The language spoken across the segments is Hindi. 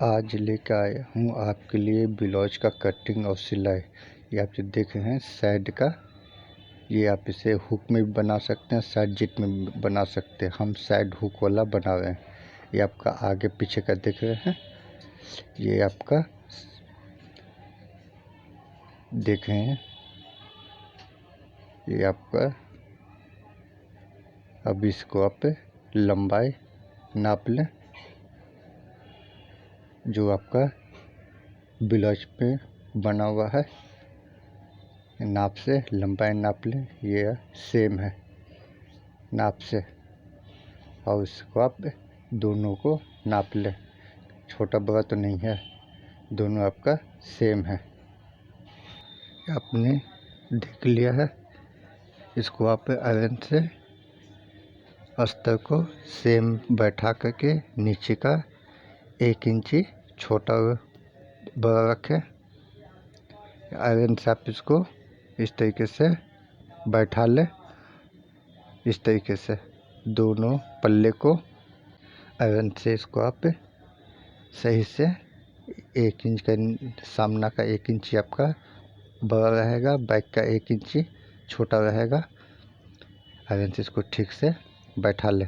आज लेकर आया हूँ आपके लिए ब्लाउज का कटिंग और सिलाई। ये आप जो देख रहे हैं साइड का, ये आप इसे हुक में भी बना सकते हैं, साइड जिप में भी बना सकते हैं। हम साइड हुक वाला बना रहे हैं। ये आपका आगे पीछे का देख रहे हैं, ये आपका देख रहे हैं, ये आपका। अब इसको आप लंबाई नाप लें, जो आपका ब्लाउज पे बना हुआ है नाप से लंबाई नाप लें। ये सेम है नाप से, और इसको आप दोनों को नाप लें। छोटा बड़ा तो नहीं है, दोनों आपका सेम है। आपने देख लिया है। इसको आप आयरन से अस्तर को सेम बैठा करके नीचे का 1 इंची छोटा बड़ा रखें। आयरन से आप इसको इस तरीके से बैठा लें। इस तरीके से दोनों पल्ले को आयरन से इसको आप सही से 1 इंच का, सामना का 1 इंची आपका बड़ा रहेगा, बैक का 1 इंची छोटा रहेगा। आयरन से इसको ठीक से बैठा ले।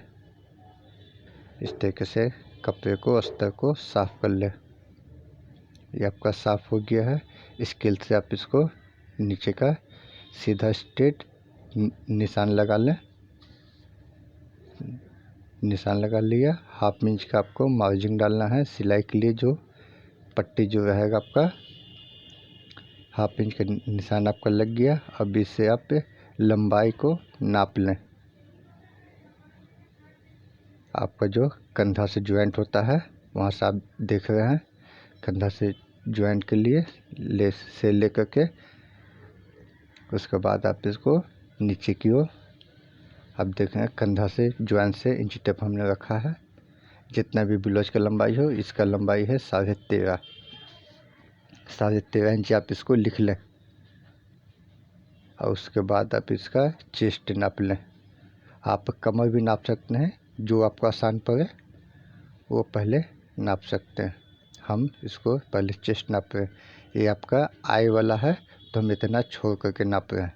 इस तरीके से कपड़े को, अस्तर को साफ कर ले। ये आपका साफ हो गया है। स्केल से आप इसको नीचे का सीधा स्ट्रेट निशान लगा लें। निशान लगा लिया। 1/2 इंच का आपको मार्जिन डालना है सिलाई के लिए। जो पट्टी जो रहेगा आपका 1/2 इंच का निशान आपका लग गया। अब इससे आप लंबाई को नाप लें। आपका जो कंधा से ज्वाइंट होता है, वहाँ से आप देख रहे हैं, कंधा से ज्वाइंट के लिए लेस से लेकर के उसके बाद आप इसको नीचे की ओर आप देख रहे हैं, कंधा से ज्वाइंट से इंची टेप हमने रखा है। जितना भी ब्लाउज का लंबाई हो, इसका लंबाई है 13.5। 13.5 इंच आप इसको लिख लें। और उसके बाद आप इसका चेस्ट नाप लें। आप कमर भी नाप सकते हैं, जो आपको आसान पड़े वो पहले नाप सकते हैं। हम इसको पहले चेस्ट नाप रहे हैं। ये आपका आई वाला है, तो हम इतना छोड़ करके नाप रहे हैं।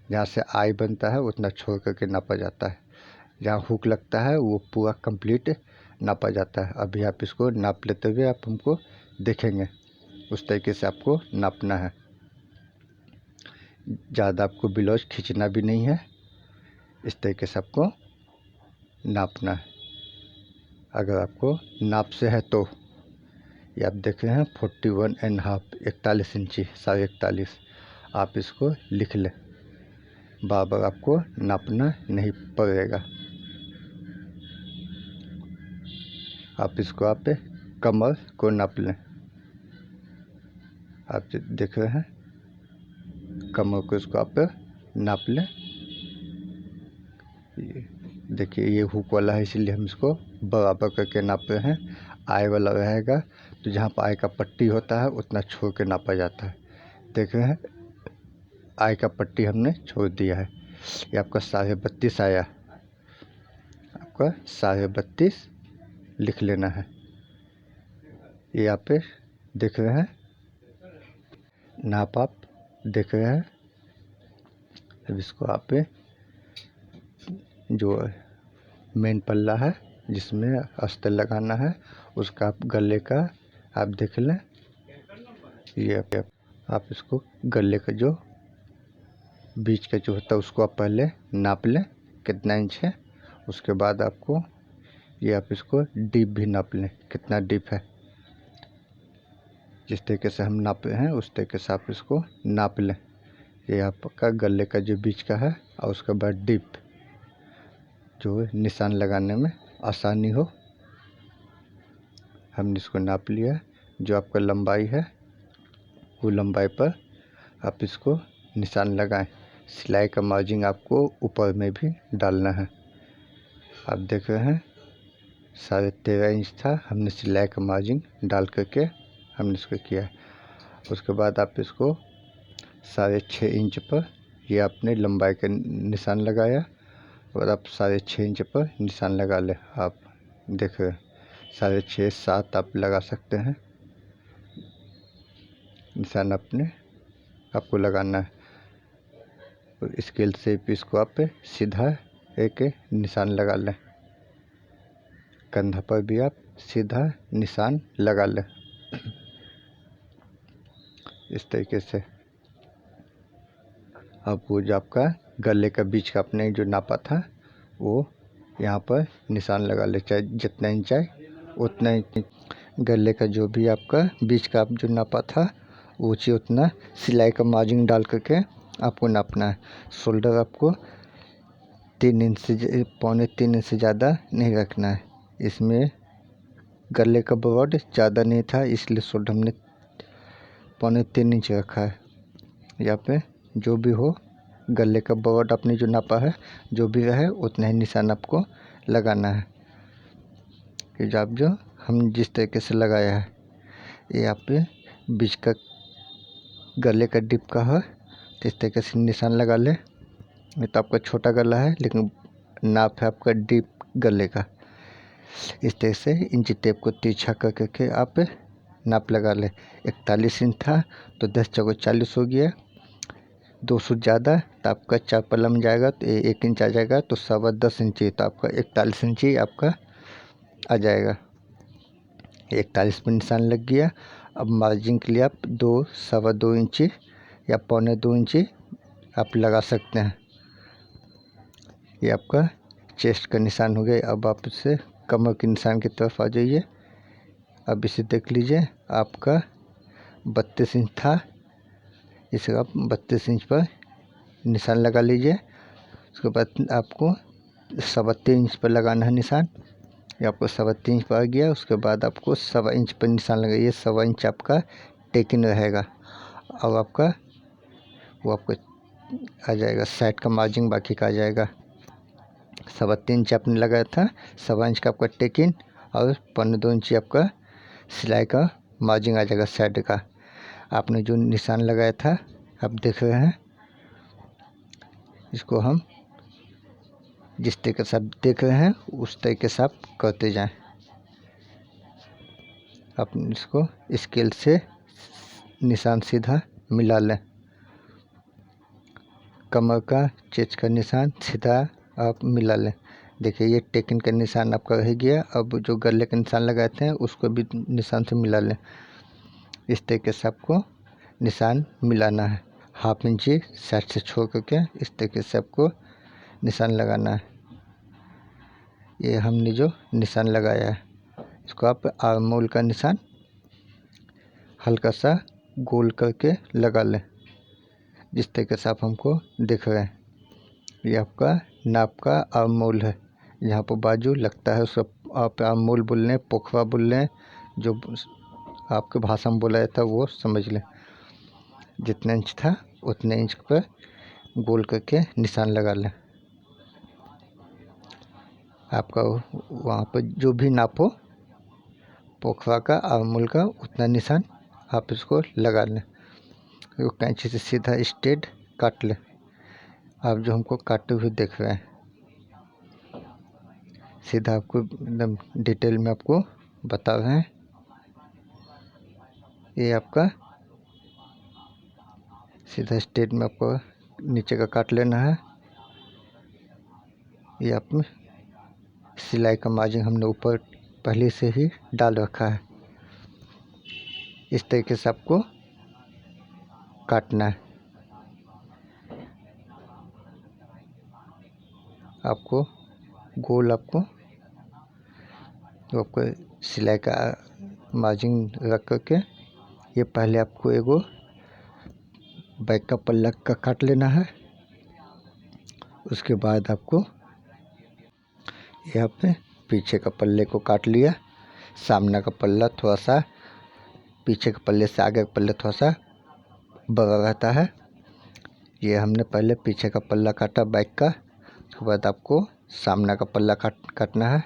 जहाँ से आई बनता है उतना छोड़ करके नापा जाता है। जहाँ हुक लगता है वो पूरा कंप्लीट नापा जाता है। अभी आप इसको नाप लेते हुए आप हमको देखेंगे। उस तरीके से आपको नापना है। ज़्यादा आपको ब्लाउज खींचना भी नहीं है। इस तरीके से आपको नापना है। अगर आपको नाप से है तो ये आप देख रहे हैं 41.5, 41 इंची, 41.5। आप इसको लिख लें। बार बार आपको नापना नहीं पड़ेगा। आप इसको आप कमर को नाप लें। आप देख रहे हैं, कमर को इसको आप नाप लें। देखिए ये हुक वाला है, इसलिए हम इसको बराबर करके नाप रहे हैं। आई वाला रहेगा तो जहाँ पर आई का पट्टी होता है उतना छोड़ के नापा जाता है। देख रहे हैं, आई का पट्टी हमने छोड़ दिया है। ये आपका 32.5 आया। आपका 32.5 लिख लेना है। ये आप देख रहे हैं, नाप आप देख रहे हैं। अब इसको आप जो मेन पल्ला है जिसमें अस्तर लगाना है, उसका आप गले का आप देख लें। ये आप इसको गले का जो बीच का जो होता है उसको आप पहले नाप लें कितना इंच है। उसके बाद आपको ये आप इसको डीप भी नाप लें कितना डीप है। जिस तरीके से हम नापे हैं उस तरीके से आप इसको नाप लें। ये आपका गले का जो बीच का है, और उसके बाद डीप, जो निशान लगाने में आसानी हो। हमने इसको नाप लिया। जो आपका लंबाई है वो लंबाई पर आप इसको निशान लगाएं। सिलाई का मार्जिन आपको ऊपर में भी डालना है। आप देख रहे हैं 13.5 इंच था, हमने सिलाई का मार्जिन डाल करके हमने इसको किया है। उसके बाद आप इसको 6.5 इंच पर ये आपने लंबाई का निशान लगाया, और आप 6.5 इंच पर निशान लगा ले। आप देख रहे हैं 6.5 7 आप लगा सकते हैं। निशान आपको लगाना है और स्केल से पीस को आप सीधा एक निशान लगा लें। कंधा पर भी आप सीधा निशान लगा लें इस तरीके से। अब वो जो आपका गले का बीच का आपने जो नापा था वो यहाँ पर निशान लगा ले, चाहे जितना इंच आए उतना ही। गले का जो भी आपका बीच का आप जो नापा था वो चाहिए उतना सिलाई का मार्जिन डाल करके आपको नापना है। शोल्डर आपको 3 इंच से 3.25 इंच से ज़्यादा नहीं रखना है। इसमें गले का ब्रॉड ज़्यादा नहीं था इसलिए शोल्डर हमने 3.25 इंच रखा है। यहाँ पे जो भी हो गले का ब्रॉड आपने जो नापा है जो भी रहे उतना ही निशान आपको लगाना है। ये जो हम जिस तरीके से लगाया है ये यहाँ पे बीच का गले का डिप का है तो इस तरीके से निशान लगा ले। ये तो आपका छोटा गला है लेकिन नाप है आपका डीप गले का। इस तरह से इंची टेप को तिरछा करके आप नाप लगा ले। 41 इंच था तो 10 चौको 40 हो गया। 200 ज़्यादा तो आपका 4 पल्ला में जाएगा तो 1 इंच आ जाएगा तो 10.25 इंची तो आपका 41 इंची आपका आ जाएगा। 41 पर निशान लग गया। अब मार्जिन के लिए आप 2 इंची या 2.25 इंची आप लगा सकते हैं। ये आपका चेस्ट का निशान हो गया। अब आप इससे कमर के निशान की तरफ आ जाइए। अब इसे देख लीजिए आपका 32 इंच था, इसे आप 32 इंच पर निशान लगा लीजिए। उसके बाद आपको 3.25 इंच पर लगाना है निशान। ये आपको 3.25 इंच पर आ गया। उसके बाद आपको 1.25 इंच पर निशान लगाइए। 1.25 इंच आपका टेकिन रहेगा। अब आपका वो आपको आ जाएगा साइड का मार्जिन बाकी का आ जाएगा। 3.25 इंच आपने लगाया था, 1.25 इंच का आपका टेकिन और 2.25 इंच आपका सिलाई का मार्जिन आ जाएगा साइड का। आपने जो निशान लगाया था आप देख रहे हैं, इसको हम जिस तरीके से आप देख रहे हैं उस तरीके से आप करते जाएं। आप इसको स्केल से निशान सीधा मिला लें। कमर का चेस्ट का निशान सीधा आप मिला लें। देखिए ये टेकिन का निशान आपका रह गया। अब जो गले का निशान लगाए थे उसको भी निशान से मिला लें। इस तरीके से आपको निशान मिलाना है। 1/2 इंची साइड से छोड़ करके इस तरीके से आपको निशान लगाना है। ये हमने जो निशान लगाया है इसको आप आर्म होल का निशान हल्का सा गोल करके लगा लें जिस तरीके से आप हमको दिख रहे हैं। ये आपका नाप का आर्म होल है। यहाँ पर बाजू लगता है उसको आप आर्म होल बोल लें, पोखरा बोल लें, जो आपके भाषा में बोला जाता है वो समझ लें। जितना इंच था उतने इंच पर गोल करके निशान लगा लें। आपका वहाँ पर जो भी नाप हो पोखरा का आर्म होल का उतना निशान आप इसको लगा लें। वो कैंची से सीधा स्ट्रेट काट लें। आप जो हमको काटे हुए देख रहे हैं सीधा आपको एकदम डिटेल में आपको बता रहे हैं। ये आपका सीधा स्ट्रेट में आपको नीचे का काट लेना है। ये आप सिलाई का मार्जिन हमने ऊपर पहले से ही डाल रखा है। इस तरीके से आपको काटना है। आपको गोल आपको सिलाई का मार्जिन रख करके ये पहले आपको एगो बैक का पल्ला का काट लेना है। उसके बाद आपको यहाँ पे पीछे का पल्ले को काट लिया। सामने का पल्ला थोड़ा सा पीछे के पल्ले से आगे का पल्ला थोड़ा सा बड़ा रहता है। ये हमने पहले पीछे का पल्ला काटा बैक का। उसके बाद आपको सामने का पल्ला काटना है।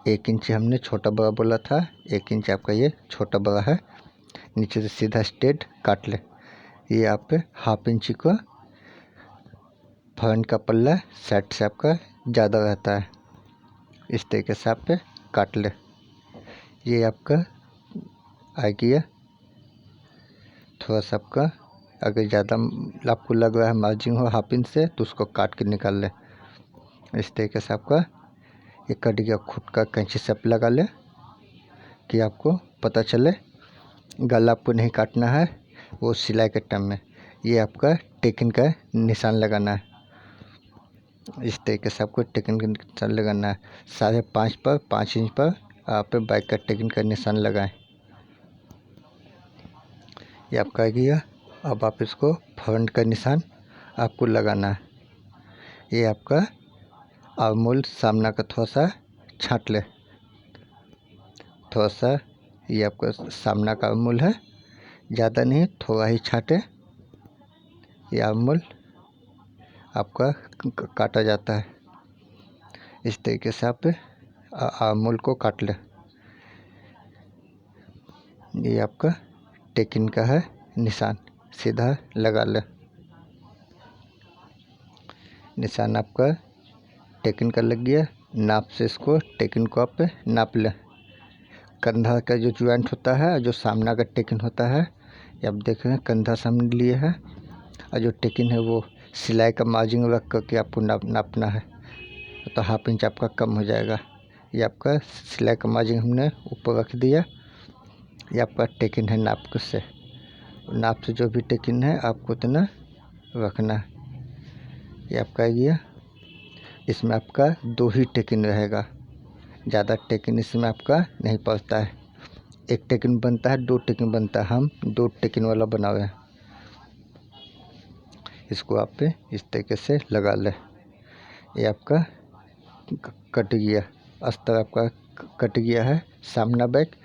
1 इंच हमने छोटा बड़ा बोला था, 1 इंच आपका ये छोटा बड़ा है। नीचे से सीधा स्ट्रेट काट ले। ये आप 1/2 इंच का फ्रंट का पल्ला साइड से आपका ज़्यादा रहता है। इस तरीके से आप काट ले। ये आपका आ गया। थोड़ा सा आपका अगर ज़्यादा आपको लग रहा है मार्जिन हो 1/2 इंच से तो उसको काट के निकाल लें। इस तरीके से आपका ये कट गया। खुद का कैंची से आप लगा लें कि आपको पता चले। गला आपको नहीं काटना है वो सिलाई के टाइम में। ये आपका टेकिन का निशान लगाना है। इस तरीके से आपको टेकिन का निशान लगाना है। 5.5 पर 5 इंच पर आप बैक का टेकिन का निशान लगाएं। ये आपका आ गया। अब आप इसको फ्रंट का निशान आपको लगाना है। ये आपका आर्मोल सामना का थोड़ा सा छाँट ले। थोड़ा सा ये आपका सामना का आर्मोल है, ज़्यादा नहीं, थोड़ा ही छाँटे। ये आर्मोल आपका काटा जाता है। इस तरीके से आप आर्मोल को काट लें। ये आपका टेकिन का है निशान, सीधा लगा लें। निशान आपका टेकिन का लग गया। नाप से इसको टेकिन को आप नाप लें। कंधा का जो ज्वाइंट होता है, जो सामना का टेकिन होता है, ये आप देख रहे हैं कंधा सामने लिए है, और जो टेकिन है वो सिलाई का मार्जिन रख करके आपको नापना है। तो 1/2 इंच आपका कम हो जाएगा। ये आपका सिलाई का मार्जिन हमने ऊपर रख दिया। ये आपका टेकिन है नाप से। नाप से जो भी टेकिन है आपको उतना रखना है। ये आपका गया। इसमें आपका 2 ही टेकिन रहेगा, ज़्यादा टेकिन इसमें आपका नहीं पड़ता है। 1 टेकिन बनता है, 2 टेकिन बनता है, हम 2 टेकिन वाला बना हुए हैं। इसको आप पे इस तरीके से लगा लें। ये आपका कट गया, अस्तर आपका कट गया है सामना बैक।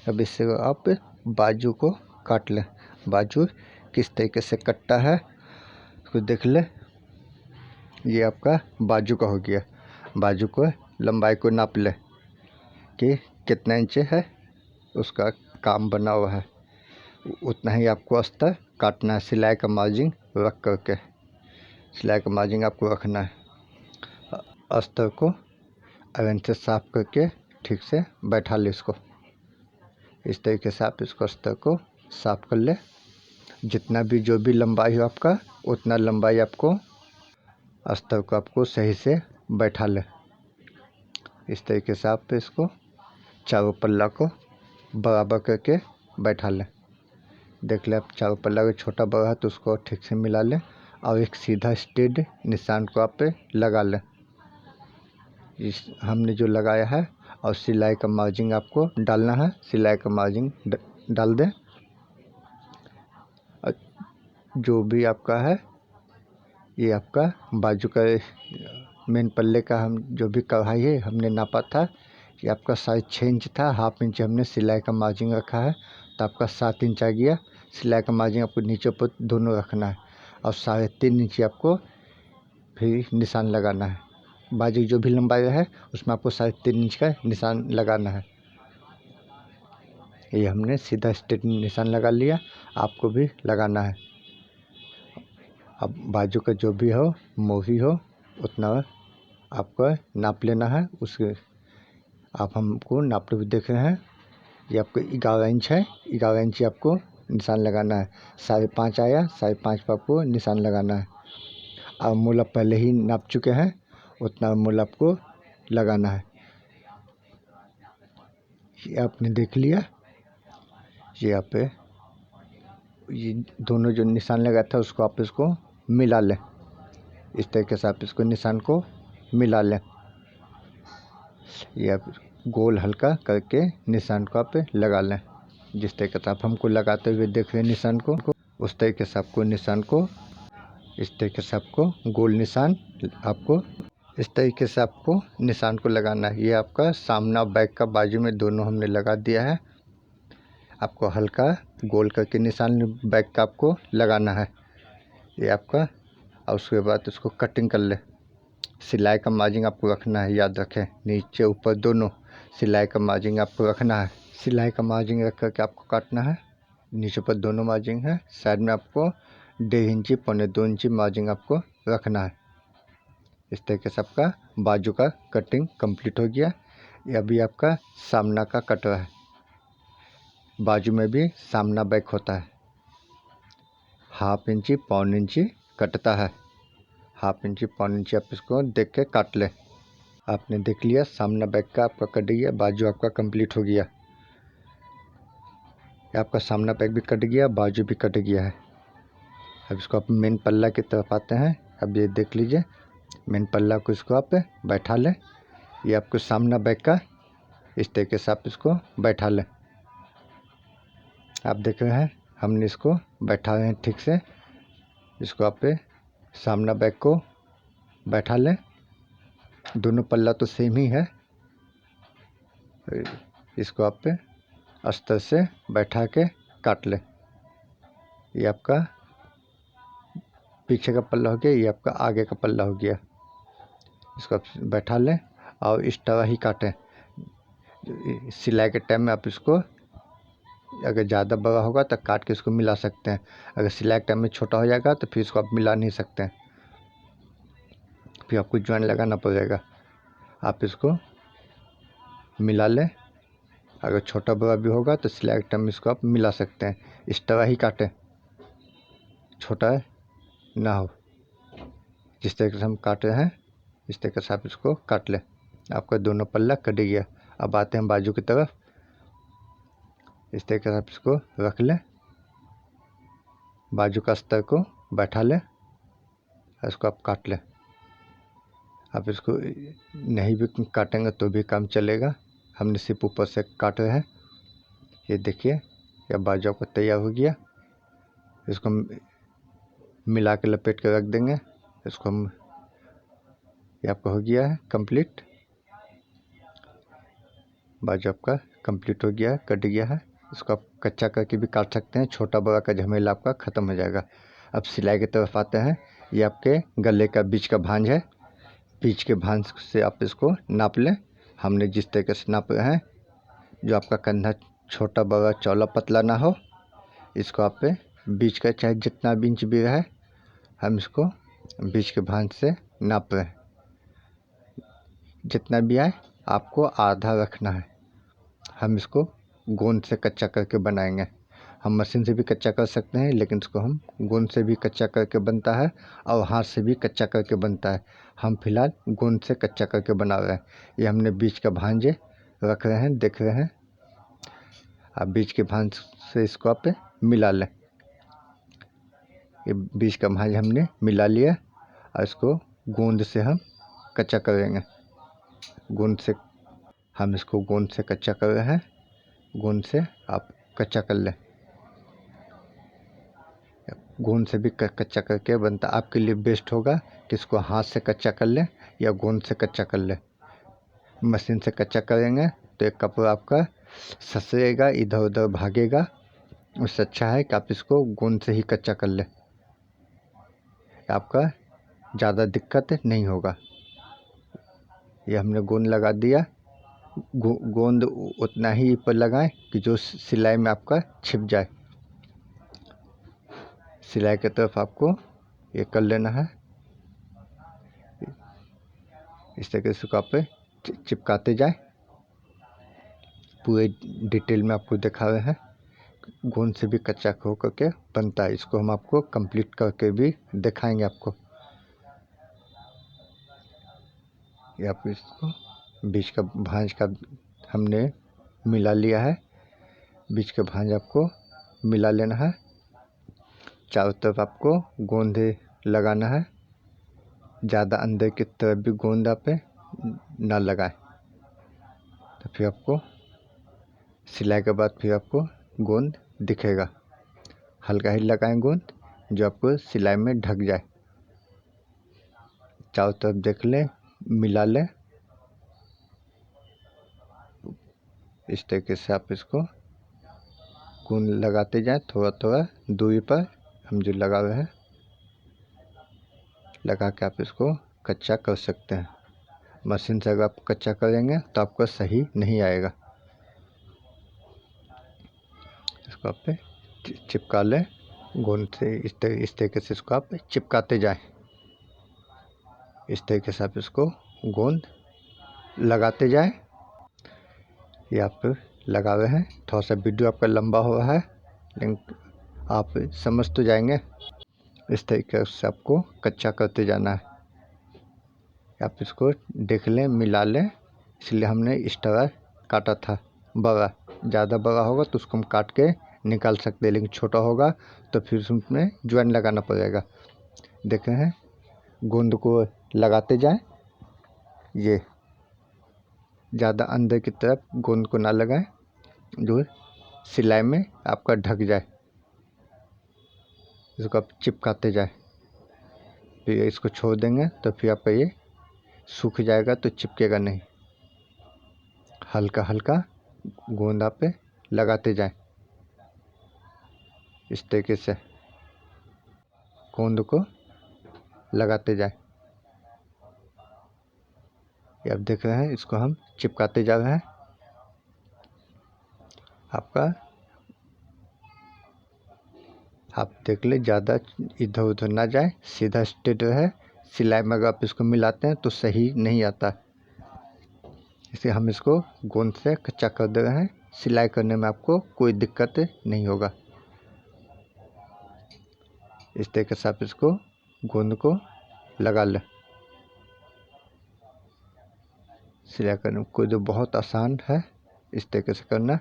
अब इससे आप बाजू को काट लें। बाजू किस तरीके से कटता है उसको देख ले। ये आपका बाजू का हो गया। बाजू को लंबाई को नाप ले कि कितना इंच है, उसका काम बना हुआ है, उतना ही आपको अस्तर काटना है। सिलाई का मार्जिन रख करके सिलाई का मार्जिन आपको रखना है। अस्तर को अगन से साफ करके ठीक से बैठा ले इसको। इस तरीके से आप इसको अस्तर को साफ कर ले। जितना भी जो भी लंबाई हो आपका, उतना लंबाई आपको अस्तर को आपको सही से बैठा ले। इस तरीके से आप इसको चारों पल्ला को बराबर करके बैठा लें। देख ले आप चारों पल्ला का छोटा बड़ा है तो उसको ठीक से मिला लें, और एक सीधा स्ट्रेट निशान को आप पे लगा लें। इस हमने जो लगाया है, और सिलाई का मार्जिन आपको डालना है। सिलाई का मार्जिन डाल दें। जो भी आपका है, ये आपका बाजू का मेन पल्ले का हम जो भी कढ़ाई है हमने नापा था, ये आपका साइज 6 इंच था। 1/2 इंच हमने सिलाई का मार्जिन रखा है, तो आपका 7 इंच आ गया। सिलाई का मार्जिन आपको नीचे ऊपर दोनों रखना है, और 3.5 इंच आपको फिर निशान लगाना है। बाजू जो भी लंबाई है उसमें आपको 3.5 इंच का निशान लगाना है। ये हमने सीधा स्ट्रेट निशान लगा लिया, आपको भी लगाना है। अब बाजू का जो भी हो, मोही हो, उतना आपको नाप लेना है। उसके आप हमको नापते हुए देख रहे हैं। ये आपको 11 इंच है, 11 इंच आपको निशान लगाना है। 5.5 आया, 5.5 पर आपको निशान लगाना है। और मूल आप पहले ही नाप चुके हैं, उतना मूल आपको लगाना है। ये आपने देख लिया। ये आप ये दोनों जो निशान लगा था उसको आप इसको मिला लें। इस तरीके से आप इसको निशान को मिला लें। ये आप गोल हल्का करके निशान को आप लगा लें। जिस तरीके से आप हमको लगाते हुए देख रहे हैं निशान को, उस तरीके से आपको निशान को, इस तरीके से आपको गोल निशान आपको इस तरीके से आपको निशान को लगाना है। ये आपका सामना बैक का बाजू में दोनों हमने लगा दिया है। आपको हल्का गोल करके निशान बैक का आपको लगाना है। ये आपका, और उसके बाद उसको कटिंग कर ले। सिलाई का मार्जिन आपको रखना है, याद रखें, नीचे ऊपर दोनों सिलाई का मार्जिन आपको रखना है। सिलाई का मार्जिन रख करके आपको काटना है। नीचे पर दोनों मार्जिन है, साइड में आपको 1.5 इंची 2.25 इंची मार्जिन आपको रखना है। इस तरीके से आपका बाजू का कटिंग कंप्लीट हो गया। ये अभी आपका सामना का कट रहा है, बाजू में भी सामना बैक होता है। 1/2 इंची 1/4 इंची कटता है। 1/2 इंची 1/4 इंची आप इसको देख के काट लें। आपने देख लिया सामना बैक का आपका कट गया, बाजू आपका कंप्लीट हो गया। आपका सामना बैक भी कट गया, बाजू भी कट गया है। अब इसको आप मेन पल्ला की तरफ आते हैं। अब ये देख लीजिए मेन पल्ला को इसको आप बैठा लें। ये आपको सामना बैक का इस तरीके से आप इसको बैठा लें। आप देख रहे हैं हमने इसको बैठा रहे हैं ठीक से। इसको आप सामना बैक को बैठा लें। दोनों पल्ला तो सेम ही है। इसको आप अस्तर से बैठा के काट लें। ये आपका पीछे का पल्ला हो गया, ये आपका आगे का पल्ला हो गया। इसको आप बैठा लें और इस तरह ही काटें। सिलाई के टाइम में आप इसको अगर ज़्यादा बड़ा होगा तो काट के इसको मिला सकते हैं। अगर सिलाई के टाइम में छोटा हो जाएगा तो फिर इसको आप मिला नहीं सकते हैं, फिर आपको ज्वाइन लगाना पड़ेगा। आप इसको मिला लें। अगर छोटा बड़ा भी होगा तो सिलाई के टाइम में इसको आप मिला सकते हैं। इस तरह ही काटें, छोटा ना हो। जिस तरीके से हम काट रहे हैं इस तरीके से आप इसको काट लें। आपका दोनों पल्ला कट गया। अब आते हैं बाजू की तरफ। इस तरीके से आप इसको रख लें, बाजू का अस्तर को बैठा लें, इसको आप काट लें। आप इसको नहीं भी काटेंगे तो भी काम चलेगा। हमने सिर्फ ऊपर से काट रहे हैं। ये देखिए या बाजू आपका तैयार हो गया। इसको हम मिला के लपेट के रख देंगे। इसको हम ये आपका हो गया है कंप्लीट। बाजू आपका कंप्लीट हो गया है, कट गया है। इसको आप कच्चा करके भी काट सकते हैं। छोटा बड़ा का झमेला आपका ख़त्म हो जाएगा। अब सिलाई की तरफ आते हैं। ये आपके गले का बीच का भांज है। बीच के भांज से आप इसको नाप लें। हमने जिस तरीके से नाप रहे हैं, जो आपका कंधा छोटा बड़ा चौड़ा पतला ना हो, इसको आप बीच का चाहे जितना भी इंच भी रहे, हम इसको बीच के भांज से नाप रहे हैं। जितना भी आए आपको आधा रखना है। हम इसको गोंद से कच्चा करके बनाएंगे। हम मशीन से भी कच्चा कर सकते हैं, लेकिन इसको हम गोंद से भी कच्चा करके बनता है और हाथ से भी कच्चा करके बनता है। हम फिलहाल गोंद से कच्चा करके बना रहे हैं। ये हमने बीच का भांजे रख रहे हैं, देख रहे हैं। आप बीच के भांज से इसको आप मिला लें। ये बीच का भांज हमने मिला लिया और इसको गोंद से हम कच्चा करेंगे। गोंद से हम इसको गोंद से कच्चा कर रहे हैं। गोंद से आप कच्चा कर लें। गोंद से भी कच्चा करके बनता, आपके लिए बेस्ट होगा कि इसको हाथ से कच्चा कर लें या गोंद से कच्चा कर लें। मशीन से कच्चा करेंगे तो एक कपड़ा आपका ससरेगा, इधर उधर भागेगा। उससे अच्छा है कि आप इसको गोंद से ही कच्चा कर लें। आपका ज़्यादा दिक्कत नहीं होगा। ये हमने गोंद लगा दिया। गोंद उतना ही पर लगाएं कि जो सिलाई में आपका छिप जाए। सिलाई की तरफ आपको ये कर लेना है। इस तरीके से आप चिपकाते जाए। पूरे डिटेल में आपको दिखा रहे हैं। गोंद से भी कच्चा हो करके बनता है। इसको हम आपको कंप्लीट करके भी दिखाएंगे आपको। ये आप इसको बीच का भांज का हमने मिला लिया है। बीच का भांज आपको मिला लेना है। चारों तरफ आपको गोंद लगाना है। ज़्यादा अंदर की तरफ भी गोंद आप ना लगाएं, तो फिर आपको सिलाई के बाद फिर आपको गोंद दिखेगा। हल्का ही लगाएं गोंद, जो आपको सिलाई में ढक जाए। चारों तरफ देख लें, मिला लें। इस तरीके से आप इसको गोंद लगाते जाएं। थोड़ा थोड़ा दूरी पर हम जो लगा रहे हैं, लगा के आप इसको कच्चा कर सकते हैं। मशीन से अगर आप कच्चा करेंगे तो आपको सही नहीं आएगा। इसको आप चिपका लें गोंद से। इस तरीके से इसको आप चिपकाते जाएं। इस तरीके से आप इसको गोंद लगाते जाएं। ये आप लगा रहे हैं। थोड़ा सा वीडियो आपका लंबा हो रहा है, लेकिन आप समझ तो जाएंगे। इस तरीके से आपको कच्चा करते जाना है। आप इसको देख लें, मिला लें। इसलिए हमने इस तरह काटा था। बड़ा, ज़्यादा बड़ा होगा तो उसको हम काट के निकाल सकते हैं, लेकिन छोटा होगा तो फिर उसमें ज्वाइन लगाना पड़ेगा। देख रहे हैं, गोंद को लगाते जाएं। ये ज़्यादा अंदर की तरफ गोंद को ना लगाएं, जो सिलाई में आपका ढक जाए। इसको आप चिपकाते जाए, फिर इसको छोड़ देंगे तो फिर आपका ये सूख जाएगा तो चिपकेगा नहीं। हल्का हल्का गोंद आप पे लगाते जाएं। इस तरीके से गोंद को लगाते जाएं। ये आप देख रहे हैं, इसको हम चिपकाते जा रहे हैं। आपका आप देख ले, ज़्यादा इधर उधर ना जाए, सीधा स्ट्रेट रहे। सिलाई में अगर आप इसको मिलाते हैं तो सही नहीं आता, इसलिए हम इसको गोंद से कच्चा कर दे रहे हैं। सिलाई करने में आपको कोई दिक्कत नहीं होगा। इस तरीके से आप इसको गोंद को लगा लें। सिलाई करने में कोई तो बहुत आसान है, इस तरीके से करना।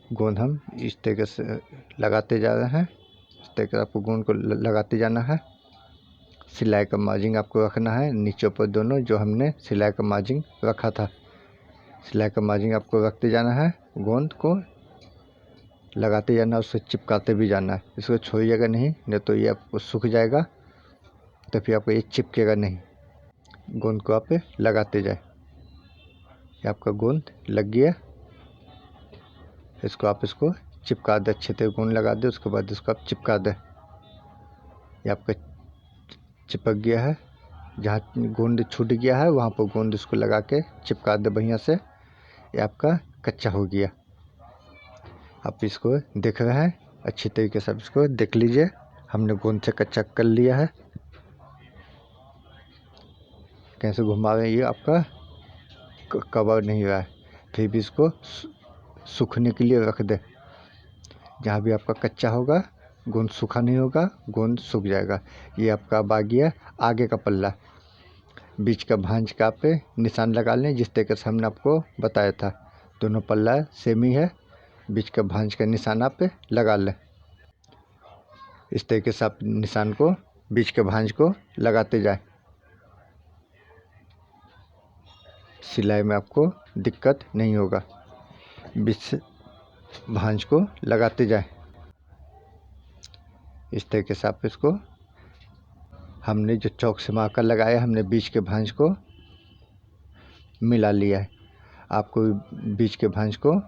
गोंद हम इस तरीके से लगाते जा रहे हैं। इस तरीके से आपको गोंद को लगाते जाना है। सिलाई का मार्जिन आपको रखना है नीचे ऊपर दोनों, जो हमने सिलाई का मार्जिन रखा था। सिलाई का मार्जिन आपको रखते जाना है, गोंद को लगाते जाना, उससे चिपकाते भी जाना है। इसको छोड़िएगा नहीं तो ये आपको सूख जाएगा, तो फिर आपको ये चिपकेगा नहीं। गोंद को आप लगाते जाए। ये आपका गोंद लग गया। इसको चिपका दे, अच्छे से गोंद लगा दे, उसके बाद इसको आप चिपका दे। ये आपका चिपक गया है। जहाँ गोंद छूट गया है वहाँ पर गोंद इसको लगा के चिपका दे बढ़िया से। ये आपका कच्चा हो गया। आप इसको देख रहे हैं, अच्छी तरीके से आप इसको देख लीजिए। हमने गोंद से कच्चा कर लिया है। कैसे घुमा रहे हैं, ये आपका कवर नहीं रहा है। फिर भी इसको सूखने के लिए रख दे। जहाँ भी आपका कच्चा होगा, गोंद सूखा नहीं होगा, गोंद सूख जाएगा। ये आपका अब आ गया आगे का पल्ला। बीच का भांज का पे निशान लगा लें, जिस तरीके से हमने आपको बताया था। दोनों पल्ला सेम ही है। बीच का भांज का निशान आप पे लगा लें। इस तरीके से आप निशान को, बीच के भांज को लगाते जाएं। सिलाई में आपको दिक्कत नहीं होगा। बीच भांज को लगाते जाएं। इस तरीके से आप इसको, हमने जो चौक से मार्कर लगाया, हमने बीच के भांज को मिला लिया है। आपको बीच के भांज को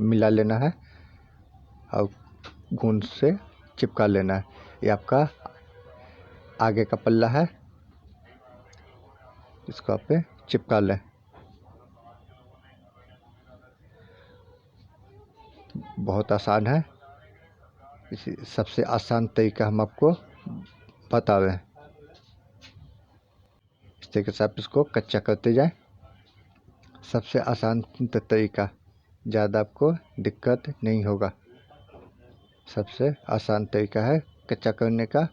मिला लेना है और गोंद से चिपका लेना है। ये आपका आगे का पल्ला है, इसको आप चिपका लें। बहुत आसान है। इसी सबसे आसान तरीका हम आपको बता रहे हैं। इस तरीके से आप इसको कच्चा करते जाएं। सबसे आसान तरीका, ज़्यादा आपको दिक्कत नहीं होगा। सबसे आसान तरीका है कच्चा करने का।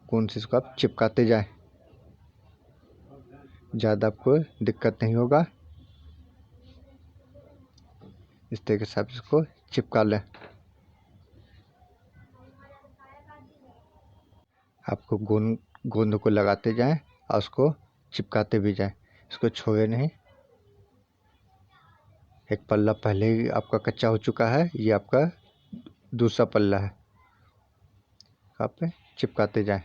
कौन सी, इसको आप चिपकाते जाएं, ज़्यादा आपको दिक्कत नहीं होगा। इस तरीके से आप इसको चिपका लें। आपको गोंद को लगाते जाएं और उसको चिपकाते भी जाएं, इसको छोड़े नहीं। एक पल्ला पहले ही आपका कच्चा हो चुका है, ये आपका दूसरा पल्ला है। आप चिपकाते जाएं।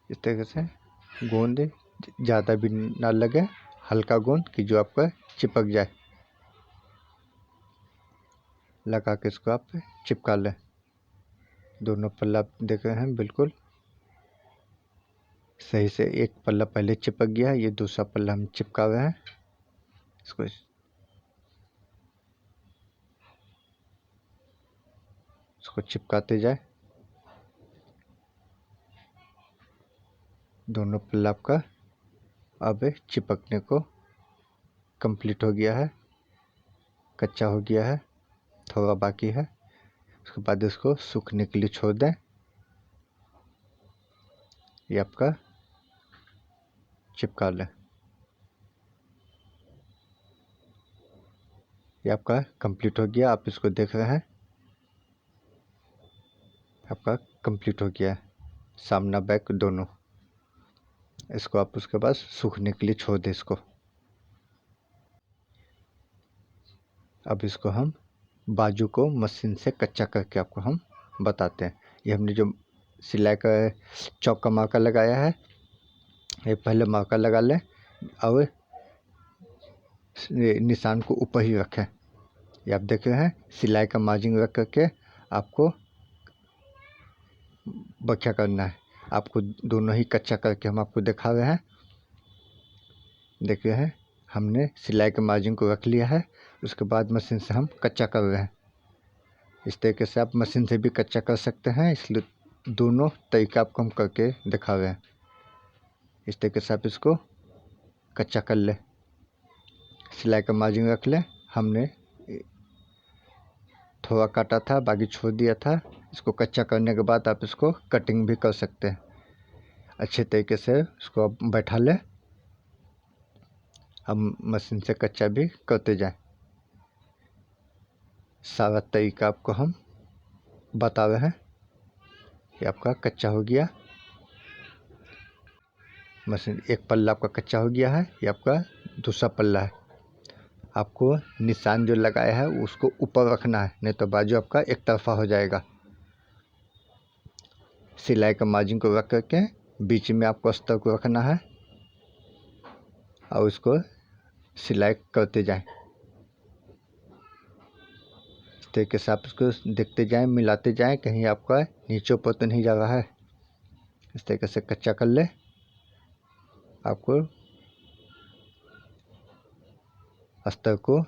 इस तरीके से गोंद ज़्यादा भी ना लगे, हल्का गोंद कि जो आपका चिपक जाए। लगा के इसको आप चिपका लें। दोनों पल्ला आप देख रहे हैं, बिल्कुल सही से। एक पल्ला पहले चिपक गया है, ये दूसरा पल्ला हम चिपका रहे हैं। इसको चिपकाते जाए। दोनों पल्ला आपका अब चिपकने को कंप्लीट हो गया है, कच्चा हो गया है, थोड़ा बाकी है। उसके बाद इसको सूखने के लिए छोड़ दें। ये आपका चिपका लें। ये आपका कंप्लीट हो गया। आप इसको देख रहे हैं, आपका कंप्लीट हो गया है, सामना बैक दोनों। इसको आप उसके बाद सूखने के लिए छोड़ दें इसको। अब इसको हम बाजू को मशीन से कच्चा करके आपको हम बताते हैं। ये हमने जो सिलाई का चौक का मार्का लगाया है, ये पहले मार्का लगा लें और निशान को ऊपर ही रखें। ये आप देख रहे हैं, सिलाई का मार्जिन रख करके आपको बख्या करना है। आपको दोनों ही कच्चा करके हम आपको दिखा रहे हैं। देख रहे हैं, हमने सिलाई के मार्जिन को रख लिया है। उसके बाद मशीन से हम कच्चा कर रहे हैं। इस तरीके से आप मशीन से भी कच्चा कर सकते हैं, इसलिए दोनों तरीका आपको हम करके दिखा रहे हैं। इस तरीके से आप इसको कच्चा कर ले। सिलाई का मार्जिन रख लें। हमने थोड़ा काटा था, बाकी छोड़ दिया था। इसको कच्चा करने के बाद आप इसको कटिंग भी कर सकते हैं। अच्छे तरीके से इसको आप बैठा लें। हम मशीन से कच्चा भी करते जाएं। सारा तरीका आपको हम बता रहे हैं। ये आपका कच्चा हो गया, मशीन एक पल्ला आपका कच्चा हो गया है। ये आपका दूसरा पल्ला है। आपको निशान जो लगाया है उसको ऊपर रखना है, नहीं तो बाजू आपका एक तरफा हो जाएगा। सिलाई का मार्जिन को रख करके बीच में आपको अस्तर को रखना है और उसको सिलाई करते जाएं। इस तरीके से आप इसको देखते जाएं, मिलाते जाएं, कहीं आपका नीचे ऊपर तो नहीं जा रहा है। इस तरीके से कच्चा कर ले। आपको अस्तर को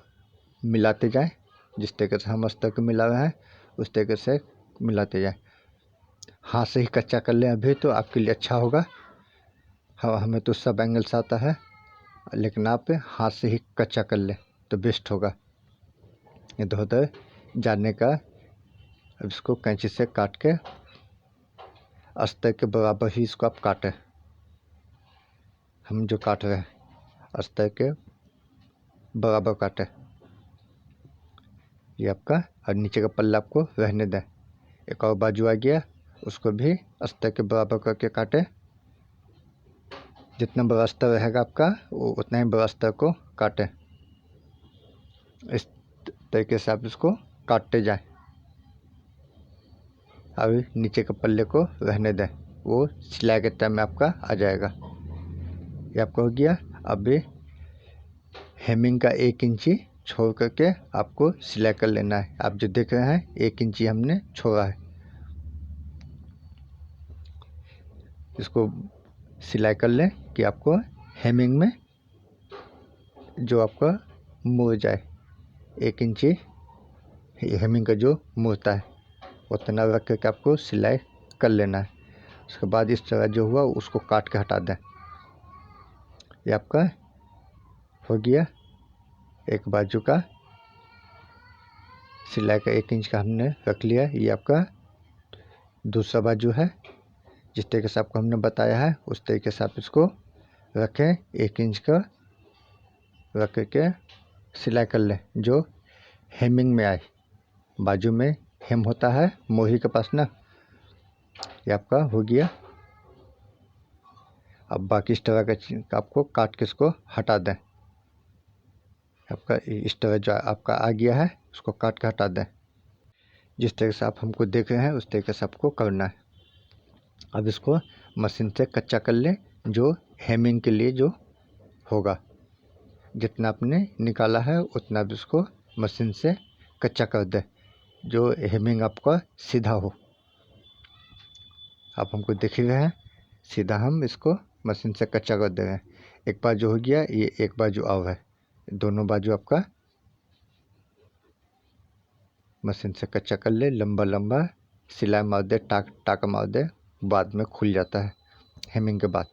मिलाते जाएं। जिस तरीके से हम अस्तर को मिला रहे हैं उस तरीके से मिलाते जाएं। हाथ से ही कच्चा कर लें अभी तो आपके लिए अच्छा होगा। हमें तो सब एंगल्स आता है, लेकिन आप हाथ से ही कच्चा कर लें तो बेस्ट होगा। इधर उधर जाने का। अब इसको कैंची से काट के अस्तर के बराबर ही इसको आप काटें। हम जो काट रहे हैं अस्तर के बराबर काटें। ये आपका और नीचे का पल्ला आपको रहने दें। एक और बाजू आ गया, उसको भी अस्तर के बराबर करके काटें। जितना बड़ा अस्तर रहेगा आपका वो उतना ही बड़ा अस्तर को काटें। इस तरीके से आप इसको काटते जाएं और नीचे के पल्ले को रहने दें, वो सिलाई के टाइम में आपका आ जाएगा। ये आपका हो गया। अब हेमिंग का 1 इंची छोड़ करके आपको सिलाई कर लेना है। आप जो देख रहे हैं 1 इंची हमने छोड़ा है। इसको सिलाई कर लें कि आपको हेमिंग में जो आपका मुड़ जाए। 1 इंची हेमिंग का जो मुड़ता है उतना रख करके आपको सिलाई कर लेना है। उसके बाद इस तरह जो हुआ उसको काट के हटा दें। ये आपका हो गया। एक बाजू का सिलाई का 1 इंच का हमने रख लिया। ये आपका दूसरा बाजू है। जिस तरीके से आपको हमने बताया है उस तरीके से आप इसको रखें। 1 इंच का रख करके सिलाई कर लें जो हेमिंग में आए। बाजू में हेम होता है मोही के पास ना। ये आपका हो गया। अब बाकी इस तरह का आपको काट के इसको हटा दें। आपका इस तरह जो आपका आ गया है उसको काट के हटा दें। जिस तरह से आप हमको देख रहे हैं उस तरीके से आपको करना है। अब इसको मशीन से कच्चा कर लें जो हेमिंग के लिए जो होगा। जितना आपने निकाला है उतना भी उसको मशीन से कच्चा कर दें जो हेमिंग आपका सीधा हो। आप हमको देख ही रहे हैं, सीधा हम इसको मशीन से कच्चा कर दे रहे हैं। एक बाजू हो गया, ये एक बाजू और है। दोनों बाजू आपका मशीन से कच्चा कर ले। लंबा लंबा सिलाई मार दे, टाका मार दे, बाद में खुल जाता है हेमिंग के बाद।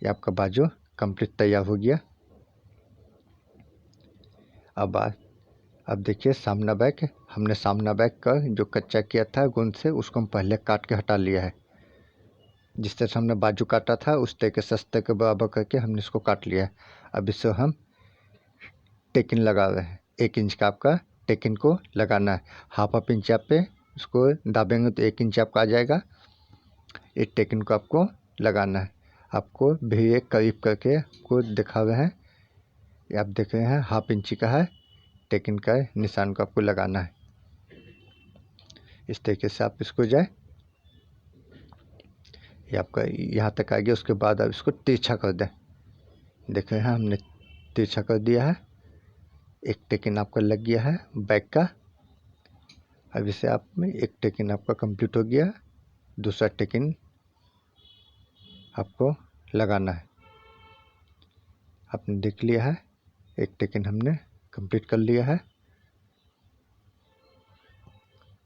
ये आपका बाजू कंप्लीट तैयार हो गया। अब देखिए सामना बैक, हमने सामना बैक का जो कच्चा किया था गुंद से, उसको हम पहले काट के हटा लिया है। जिस तरह से हमने बाजू काटा था उस तरीके से सस्ते के बराबर करके हमने इसको काट लिया है। अब इससे हम टेकिन लगा रहे हैं। 1 इंच का आपका टेकिन को लगाना है। हाफ इंच आप पे उसको दाबेंगे तो 1 इंच आपका आ जाएगा। एक टेकिन को आपको लगाना है। आपको भी एक करीब करके आपको दिखा रहे हैं। ये आप देख रहे हैं हाफ इंची का है, टेकिन का निशान को आपको लगाना है। इस तरीके से आप इसको जाए, ये आपका यहाँ तक आ गया। उसके बाद आप इसको तिरछा कर दें। देख रहे हैं हमने तिरछा कर दिया है। एक टेकिन आपका लग गया है बैक का। अब इसे आप में एक टेकिन आपका कंप्लीट हो गया, दूसरा टेकिन आपको लगाना है। आपने देख लिया है, एक टेकिन हमने कंप्लीट कर लिया है।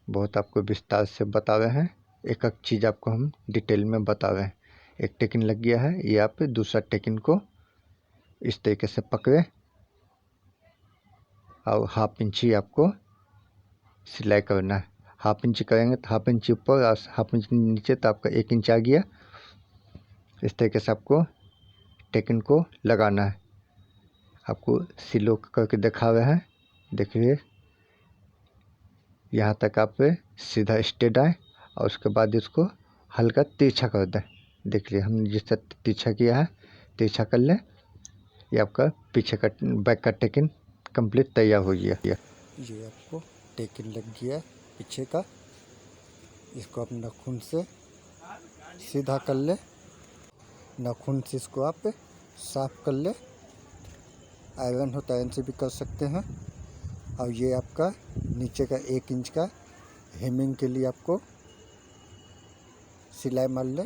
बहुत आपको विस्तार से बता रहे हैं, एक एक चीज़ आपको हम डिटेल में बता रहे हैं। एक टेकिन लग गया है, ये आप दूसरा टेकिन को इस तरीके से पकड़े और हाफ इंची आपको सिलाई करना है। हाफ इंची करेंगे तो हाफ इंची ऊपर और हाफ इंच नीचे, तो आपका 1 इंच आ गया। इस तरीके से आपको टेकिन को लगाना है। आपको सिलो करके दिखा रहे हैं। देखिए यहाँ तक आप सीधा स्ट्रेट आए और उसके बाद इसको हल्का तिरछा कर दें। देखिए हमने जिस तरह तिरछा किया है, तिरछा कर लें। ये आपका पीछे का बैक का टेकिन कंप्लीट तैयार हो गया। ये आपको टेकिन लग गया पीछे का। इसको आप नाखून से सीधा कर ले, नाखून से इसको आप साफ कर ले। आयरन हो तो आयरन से भी कर सकते हैं। और ये आपका नीचे का 1 इंच का हेमिंग के लिए आपको सिलाई मार ले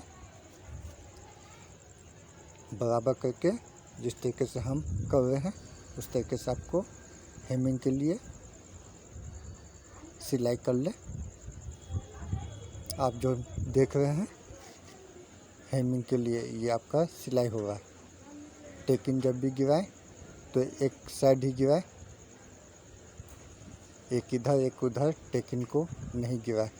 बराबर करके। जिस तरीके से हम कर रहे हैं उस तरीके से आपको हेमिंग के लिए सिलाई कर ले। आप जो देख रहे हैं हेमिंग के लिए ये आपका सिलाई होगा। टेकिन जब भी गिराएं तो एक साइड ही गिराएं, एक इधर एक उधर टेकिन को नहीं गिराएं।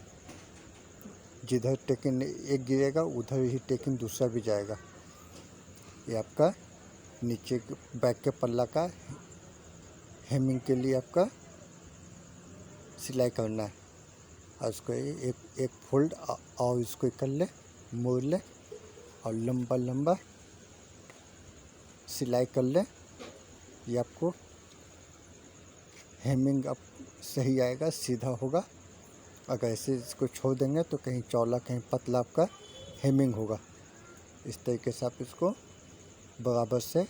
जिधर टेकिन एक गिरेगा उधर ही टेकिन दूसरा भी जाएगा। ये आपका नीचे बैक के पल्ला का हेमिंग के लिए आपका सिलाई करना है। और उसको एक फोल्ड और इसको कर ले, मोड़ ले और लंबा लंबा सिलाई कर ले। ये आपको हेमिंग अब सही आएगा, सीधा होगा। अगर ऐसे इसको छोड़ देंगे तो कहीं चौड़ा कहीं पतला आपका हेमिंग होगा। इस तरीके से आप इसको बराबर से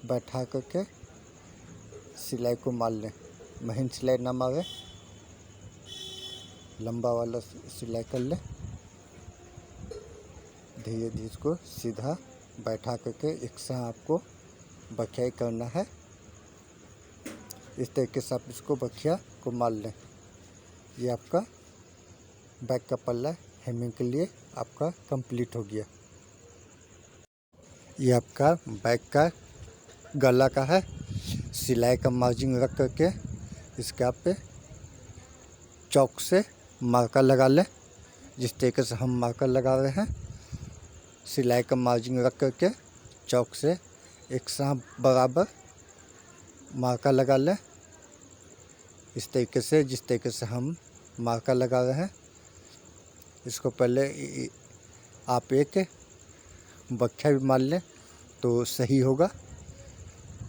बैठा करके सिलाई को मार लें। महीन सिलाई ना मारे, लंबा वाला सिलाई कर ले। धीरे धीरे इसको सीधा बैठा करके एक साथ आपको बखियाई करना है। इस तरीके से आप इसको बखिया को मार लें। ये आपका बैक का पल्ला हेमिंग के लिए आपका कंप्लीट हो गया। ये आपका बैक का गला का है। सिलाई का मार्जिन रख करके इसके आप पे चौक से मार्कर लगा लें। जिस तरीके से हम मार्कर लगा रहे हैं, सिलाई का मार्जिन रख करके चौक से एक साथ बराबर मार्कर लगा लें। इस तरीके से जिस तरीके से हम मार्कर लगा रहे हैं, इसको पहले आप एक बख्या भी मार लें तो सही होगा।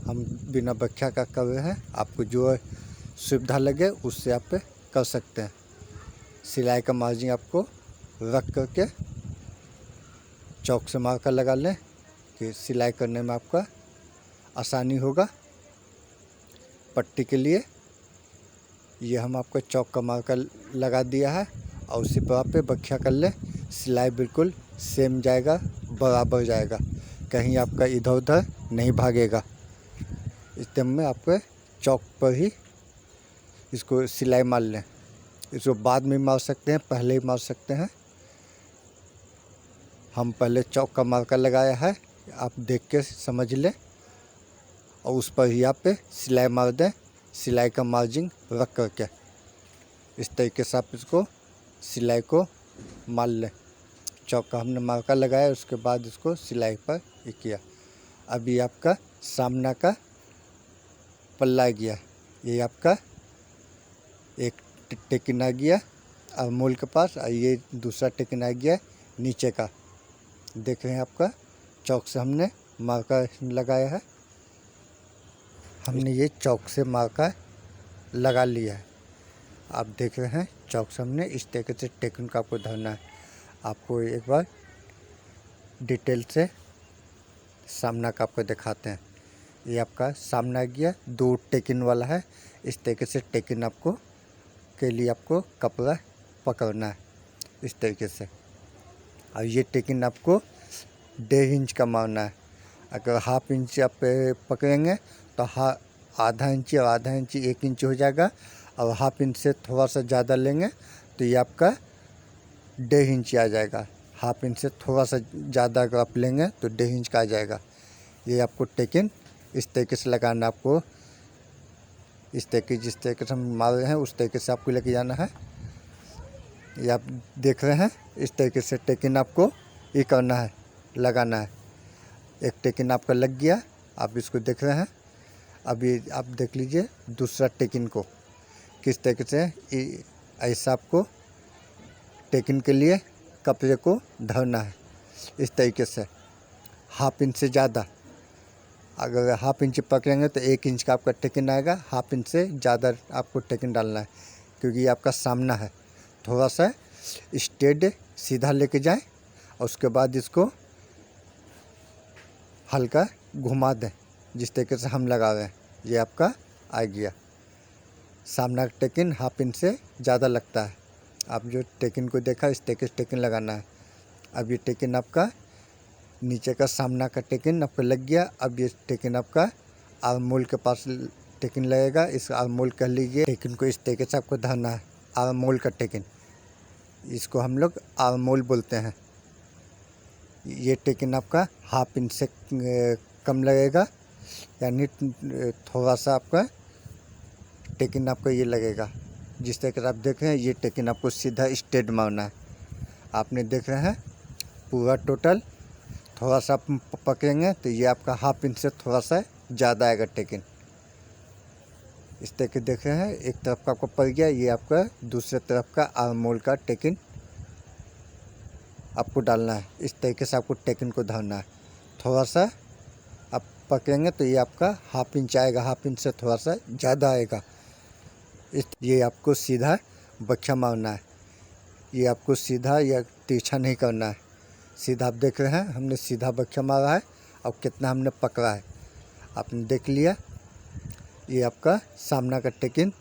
हम बिना बख्या का कर रहे हैं, आपको जो सुविधा लगे उससे आप कर सकते हैं। सिलाई का मार्जिन आपको रख करके चौक से मार्कर लगा लें कि सिलाई करने में आपका आसानी होगा। पट्टी के लिए ये हम आपको चौक का मार्कर लगा दिया है और उसी पर आप बख्या कर ले। सिलाई बिल्कुल सेम जाएगा, बराबर जाएगा, कहीं आपका इधर उधर नहीं भागेगा। इस टाइम में आपके चौक पर ही इसको सिलाई मार लें। इसको बाद में मार सकते हैं, पहले ही मार सकते हैं। हम पहले चौक का मार्कर लगाया है, आप देख के समझ लें और उस पर यहाँ पे सिलाई मार दें, सिलाई का मार्जिन रख करके। इस तरीके से आप इसको सिलाई को मार लें। चौक का हमने मार्का लगाया, उसके बाद इसको सिलाई पर ये किया। अभी आपका सामना का पल्ला गया, ये आपका एक टेकिन आ गया आर्मोल के पास, और ये दूसरा टेकिन आ गया नीचे का। देख रहे हैं आपका चौक से हमने मार्का लगाया है। हमने ये चौक से मार्का लगा लिया है। आप देख रहे हैं चौक से हमने इस तरीके से टेकिन का आपको धरना है। आपको एक बार डिटेल से सामना का आपको दिखाते हैं। ये आपका सामना गया, 2 टेकिन वाला है। इस तरीके से टेकिन आपको के लिए आपको कपड़ा पकड़ना है इस तरीके से। और ये टेकिन आपको 1.5 इंच का मारना है। अगर ½ इंच आप पकड़ेंगे तो आधा इंच और आधा इंच 1 इंच हो जाएगा, और ½ इंच से थोड़ा सा ज़्यादा लेंगे तो ये आपका 1.5 इंच आ जाएगा। ½ इंच से थोड़ा सा ज़्यादा अगर आप लेंगे तो 1.5 इंच का आ जाएगा। ये आपको टेकिन इस तरीके से लगाना, आपको इस तरीके जिस तरीके से हम मार रहे हैं उस तरीके से आपको लेके जाना है। ये आप देख रहे हैं इस तरीके से टेकिन आपको ये करना है, लगाना है। एक टेकिन आपका लग गया, आप इसको देख रहे हैं। अभी आप देख लीजिए दूसरा टेकिन को किस तरीके से ऐसा आपको टेकिन के लिए कपड़े को धरना है इस तरीके से। ½ इंच से ज़्यादा, अगर ½ इंच पकड़ेंगे तो 1 इंच का आपका टेकिन आएगा। ½ इंच से ज़्यादा आपको टेकिन डालना है, क्योंकि ये आपका सामना है। थोड़ा सा स्ट्रेट सीधा लेके जाएं और उसके बाद इसको हल्का घुमा दें जिस तरीके से हम लगा रहे हैं। ये आपका आ गया। सामना का टेकिन ½ इंच से ज़्यादा लगता है। आप जो टेकिन को देखा इस तरीके से टेकिन लगाना है। अब ये टेकिन आपका नीचे का सामना का टेकिन आपका लग गया। अब ये टेकिन आपका आर्मोल के पास टेकिन लगेगा। इस आर्मोल कह लीजिए, टेकिन को इस तरीके से आपको धरना है। आर्मोल का टेकिन, इसको हम लोग आर्मोल बोलते हैं। ये टेकिन आपका ½ इंच से कम लगेगा, यानी थोड़ा सा आपका टेकिन आपका ये लगेगा। जिस तरीके से आप देख रहे हैं ये टेकिन आपको सीधा स्ट्रेट मारना है। आपने देख रहे हैं पूरा टोटल। थोड़ा सा आप पकड़ेंगे तो ये आपका ½ इंच से थोड़ा सा ज़्यादा आएगा टेकिन। इस तरीके देख रहे हैं एक तरफ का आपको पड़ गया, ये आपका दूसरे तरफ का आर्मोल का टेकिन आपको डालना है। इस तरीके से आपको टेकिन को धरना है। थोड़ा सा आप पकड़ेंगे तो ये आपका ½ इंच आएगा, ½ इंच से थोड़ा सा ज़्यादा आएगा। ये आपको सीधा बख्या मारना है। ये आपको सीधा या तिरछा नहीं करना है। सीधा आप देख रहे हैं हमने सीधा बख्या मारा है और कितना हमने पकड़ा है आपने देख लिया। ये आपका सामना का टेकिन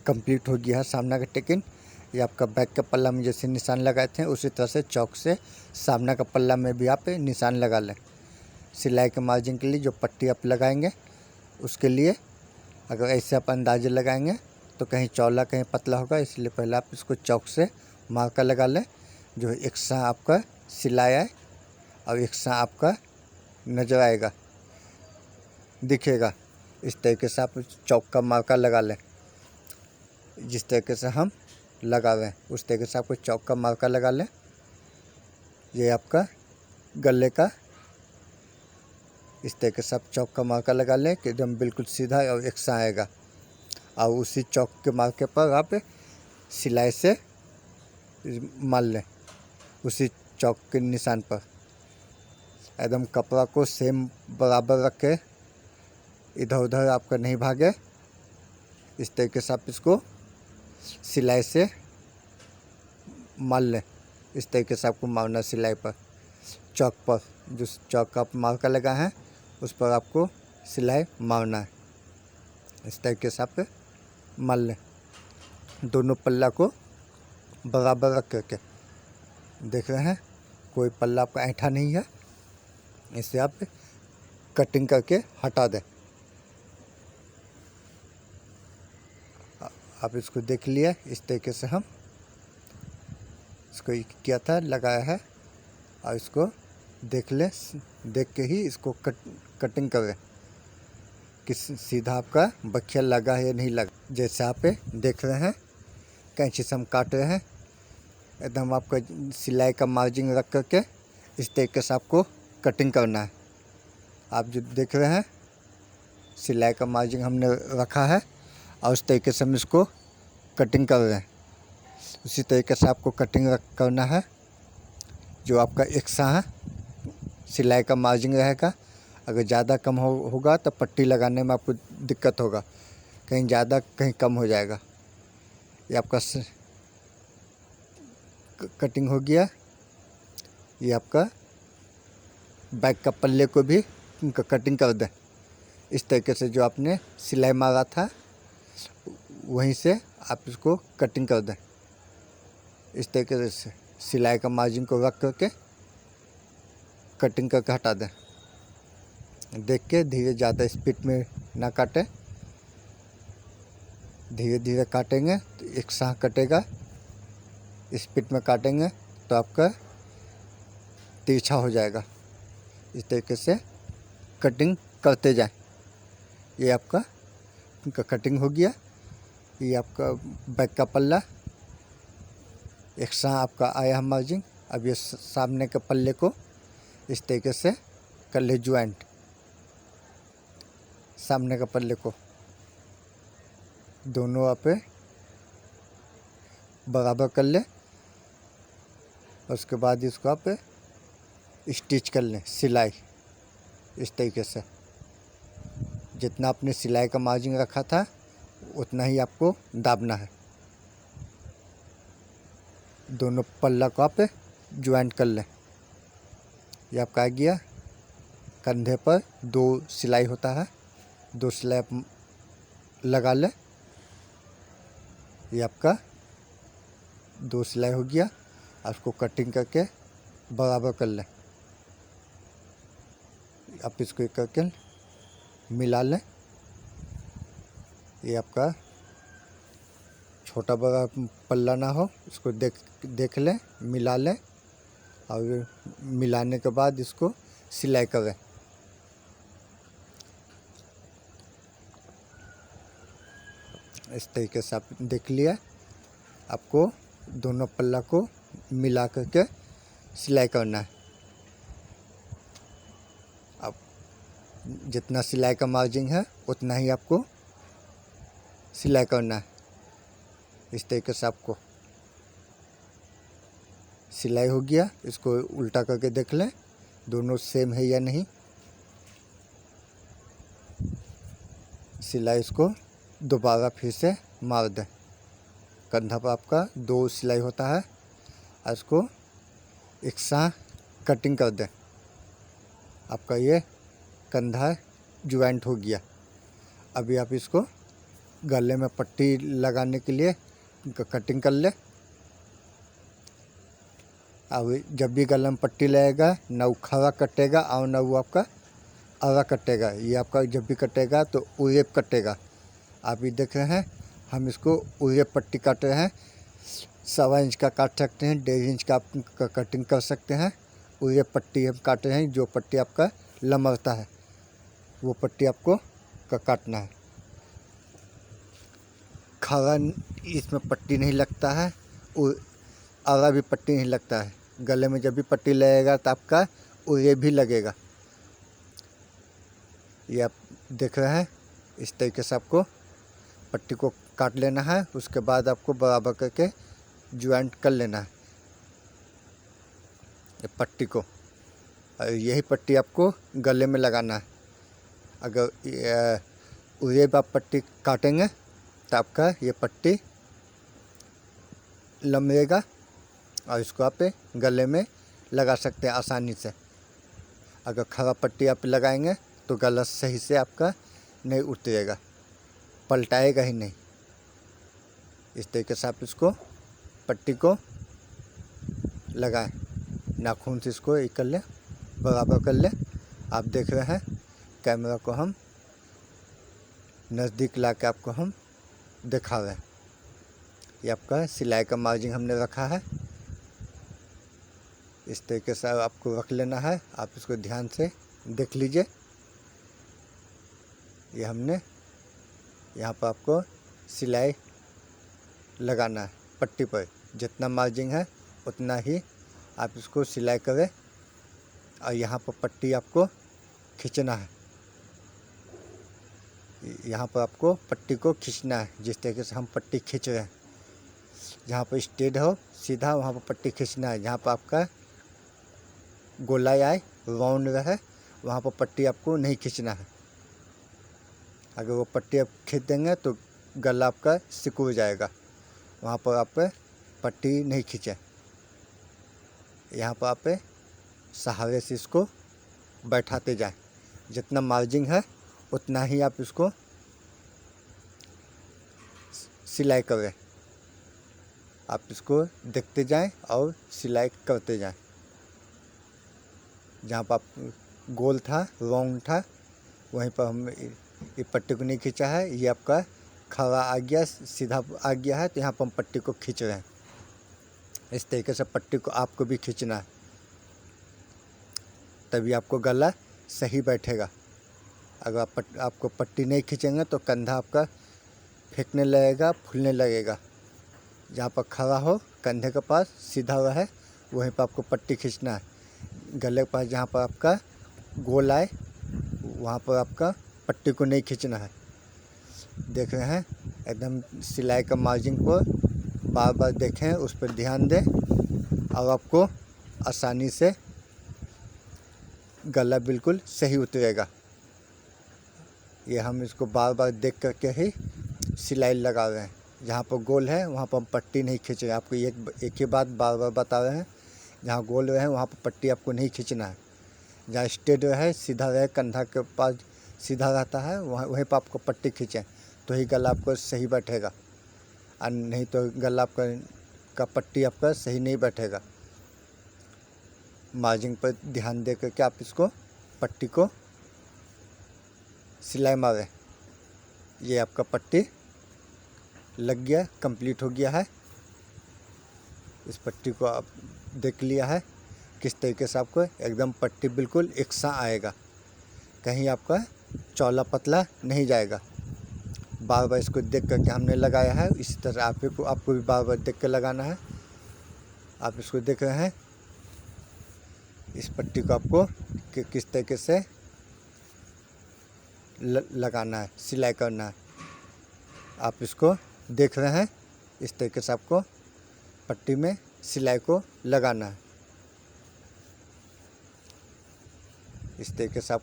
कंप्लीट हो गया है। सामना का टेकिन ये आपका बैक के पल्ला में जैसे निशान लगाए थे उसी तरह से चौक से सामना का पल्ला में भी आप निशान लगा लें। सिलाई के मार्जिन के लिए जो पट्टी आप लगाएंगे उसके लिए अगर ऐसे आप अंदाजे लगाएंगे तो कहीं चौड़ा कहीं पतला होगा, इसलिए पहले आप इसको चौक से मार्का लगा लें जो एक सा आपका सिलाई आए और एक सा आपका नज़र आएगा, दिखेगा। इस तरीके से आप चौक का मार्का लगा लें। जिस तरीके से हम लगा रहे हैं उस तरीके से आपको चौक का मार्का लगा लें। ये आपका गले का इस तरीके से आप चौक का मार्का लगा लें कि एकदम बिल्कुल सीधा और एक सा आएगा। और उसी चौक के मार्के पर आप सिलाई से मार लें, उसी चौक के निशान पर एकदम कपड़ा को सेम बराबर रख के इधर उधर आपका नहीं भागे। इस तरीके से आप इसको सिलाई से मार लें। इस तरीके से आपको मारना सिलाई पर, चौक पर जो चौक का आप मार्का लगा है उस पर आपको सिलाई मारना है। इस तरीके से आप मार लें। दोनों पल्ला को बराबर रख करके देख रहे हैं कोई पल्ला आपका ऐंठा नहीं है, इसे आप कटिंग करके हटा दें। आप इसको देख लिया इस तरीके से हम इसको किया था, लगाया है और इसको देख ले, देख के ही इसको कटिंग करें कि सीधा आपका बखिया लगा है या नहीं लगा। जैसे आप देख रहे हैं कैंची से हम काट रहे हैं, एकदम आपका सिलाई का मार्जिन रख करके इस तरीके से आपको कटिंग करना है। आप जो देख रहे हैं सिलाई का मार्जिन हमने रखा है और उस तरीके से हम इसको कटिंग कर रहे हैं। उसी तरीके से आपको कटिंग करना है। जो आपका एक्स्ट्रा है सिलाई का मार्जिन रहेगा, अगर ज़्यादा कम होगा तो पट्टी लगाने में आपको दिक्कत होगा, कहीं ज़्यादा कहीं कम हो जाएगा। ये आपका कटिंग हो गया। ये आपका बैक का पल्ले को भी कटिंग कर दें इस तरीके से। जो आपने सिलाई मारा था वहीं से आप इसको कटिंग कर दें इस तरीके से। सिलाई का मार्जिन को रख करके कटिंग करके हटा दें। देख के धीरे, ज़्यादा स्पीड में ना काटें, धीरे धीरे काटेंगे तो एक साथ कटेगा। स्पीड में काटेंगे तो आपका तिरछा हो जाएगा। इस तरीके से कटिंग करते जाएं। ये आपका कटिंग हो गया। ये आपका बैक का पल्ला एक्स्ट्रा आपका आया है मार्जिन। अब ये सामने के पल्ले को इस तरीके से कर ले ज्वाइंट। सामने के पल्ले को दोनों आप बराबर कर ले। उसके बाद इसको आप स्टिच कर लें, सिलाई इस तरीके से। जितना आपने सिलाई का मार्जिन रखा था उतना ही आपको दाबना है। दोनों पल्ला को आप ज्वाइंट कर लें। ये आपका आ गया। कंधे पर 2 सिलाई होता है, 2 सिलाई आप लगा लें। ये आपका 2 सिलाई हो गया। उसको कटिंग करके बराबर कर लें। आप इसको करके मिला लें। ये आपका छोटा बड़ा पल्ला ना हो, इसको देख लें, मिला लें और मिलाने के बाद इसको सिलाई करें। इस तरीके से आप देख लिया। आपको दोनों पल्ला को मिला करके सिलाई करना है। अब जितना सिलाई का मार्जिन है उतना ही आपको सिलाई करना है। इस तरीके से आपको सिलाई हो गया। इसको उल्टा करके देख लें दोनों सेम है या नहीं। सिलाई इसको दोबारा फिर से मार दें। कंधा पर आपका 2 सिलाई होता है, इसको एक साथ कटिंग कर दें। आपका ये कंधा ज्वाइंट हो गया। अभी आप इसको गले में पट्टी लगाने के लिए कटिंग कर ले। अब जब भी गले में पट्टी लगेगा ना वो खड़ा कटेगा और ना वो आपका आरा कटेगा। ये आपका जब भी कटेगा तो उरेप कटेगा। आप ये देख रहे हैं हम इसको उरेप पट्टी काट रहे हैं। 1.25 इंच का काट सकते हैं, 1.5 इंच का आप कटिंग कर सकते हैं। उरेप पट्टी हम काट रहे हैं। जो पट्टी आपका लमरता है वो पट्टी आपको काटना है। खड़ा इसमें पट्टी नहीं लगता है और आरा भी पट्टी नहीं लगता है। गले में जब भी पट्टी लगेगा तो आपका उरे भी लगेगा। ये आप देख रहे हैं इस तरीके से आपको पट्टी को काट लेना है। उसके बाद आपको बराबर करके ज्वाइंट कर लेना है ये पट्टी को। और यही पट्टी आपको गले में लगाना है। अगर उरे आप पट्टी काटेंगे तो आपका ये पट्टी लम्बेगा और इसको आप गले में लगा सकते हैं आसानी से। अगर खड़ा पट्टी आप लगाएंगे तो गला सही से आपका नहीं उतरेगा, पलटाएगा ही नहीं। इस तरीके से आप इसको पट्टी को लगाएं। नाखून से इसको ये कर ले, बराबर कर ले। आप देख रहे हैं कैमरा को हम नज़दीक ला के आपको हम दिखा रहे हैं। ये आपका सिलाई का मार्जिन हमने रखा है। इस तरीके से आपको रख लेना है। आप इसको ध्यान से देख लीजिए। ये हमने यहाँ पर आपको सिलाई लगाना है पट्टी पर। जितना मार्जिन है उतना ही आप इसको सिलाई करें और यहाँ पर पट्टी आपको खींचना है। यहाँ पर आपको पट्टी को खींचना है जिस तरीके से हम पट्टी खींच रहे हैं। जहाँ पर स्ट्रेट हो सीधा वहाँ पर पट्टी खींचना है। जहाँ पर आपका गोलाई आए राउंड रहे वहाँ पर पट्टी आपको नहीं खींचना है। अगर वो पट्टी आप खींच देंगे तो गला आपका सिकुड़ जाएगा। वहाँ पर आप पट्टी नहीं खींचें। यहाँ पर आप सहारे से इसको बैठाते जाएं। जितना मार्जिन है उतना ही आप इसको सिलाई करें। आप इसको देखते जाएं और सिलाई करते जाएं। जहाँ पर आप गोल था राउंड था वहीं पर हम ये पट्टी को नहीं खींचा है। ये आपका खड़ा आ गया, सीधा आ गया है, तो यहाँ पर हम पट्टी को खींच रहे हैं। इस तरीके से पट्टी को आपको भी खींचना है, तभी आपको गला सही बैठेगा। अगर आपको पट्टी नहीं खींचेंगे तो कंधा आपका फेंकने लगेगा, फूलने लगेगा। जहाँ पर खड़ा हो कंधे के पास सीधा रहे वहीं पर आपको पट्टी खींचना है। गले के पास जहाँ पर आपका गोल आए वहाँ पर आपका पट्टी को नहीं खींचना है। देख रहे हैं एकदम सिलाई का मार्जिन को बार बार देखें, उस पर ध्यान दें और आपको आसानी से गला बिल्कुल सही उतरेगा। ये हम इसको बार बार देख करके ही सिलाई लगा रहे हैं। जहाँ पर गोल है वहाँ पर हम पट्टी नहीं खींच रहे हैं। आपको एक ही बात बार बार बता रहे हैं। जहाँ गोल रहे वहाँ पर पट्टी आपको नहीं खींचना है। जहाँ स्ट्रेट रहे सीधा रहे कंधा के पास सीधा रहता है वहीं पर आपको पट्टी खींचें तो ही गला आपको सही बैठेगा, और नहीं तो गला आपका पट्टी आपका सही नहीं बैठेगा। मार्जिन पर ध्यान दे करके आप इसको पट्टी को सिलाई मारें। ये आपका पट्टी लग गया, कंप्लीट हो गया है। इस पट्टी को आप देख लिया है किस तरीके से आपको एकदम पट्टी बिल्कुल एक सा आएगा, कहीं आपका चौला पतला नहीं जाएगा। बार बार इसको देख करके हमने लगाया है। इसी तरह आपको भी बार बार देख कर लगाना है। आप इसको देख रहे हैं इस पट्टी को आपको किस तरीके से लगाना है, सिलाई करना है। आप इसको देख रहे हैं इस तरीके से आपको पट्टी में सिलाई को लगाना है। इस तरीके से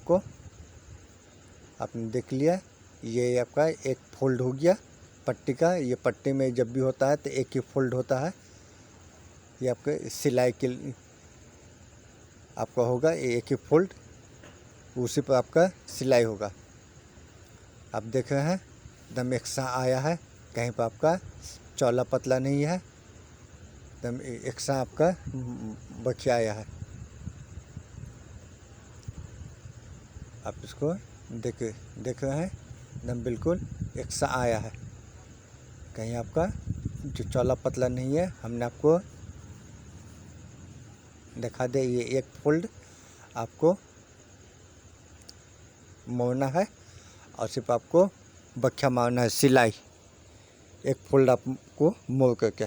आपने देख लिया। ये आपका एक फोल्ड हो गया पट्टी का। ये पट्टी में जब भी होता है तो एक ही फोल्ड होता है। ये आपके सिलाई के आपका होगा एक ही फोल्ड, उसी पर आपका सिलाई होगा। आप देख रहे हैं एकदम एक सा आया है, कहीं पर आपका चौला पतला नहीं है, एकदम एक सा आपका बखिया आया है। आप इसको देख रहे हैं एकदम बिल्कुल एक सा आया है, कहीं आपका जो चौला पतला नहीं है। हमने आपको दिखा दे। ये एक फोल्ड आपको मोड़ना है और सिर्फ आपको बखिया मारना है, सिलाई एक फोल्ड आपको मोड़ करके।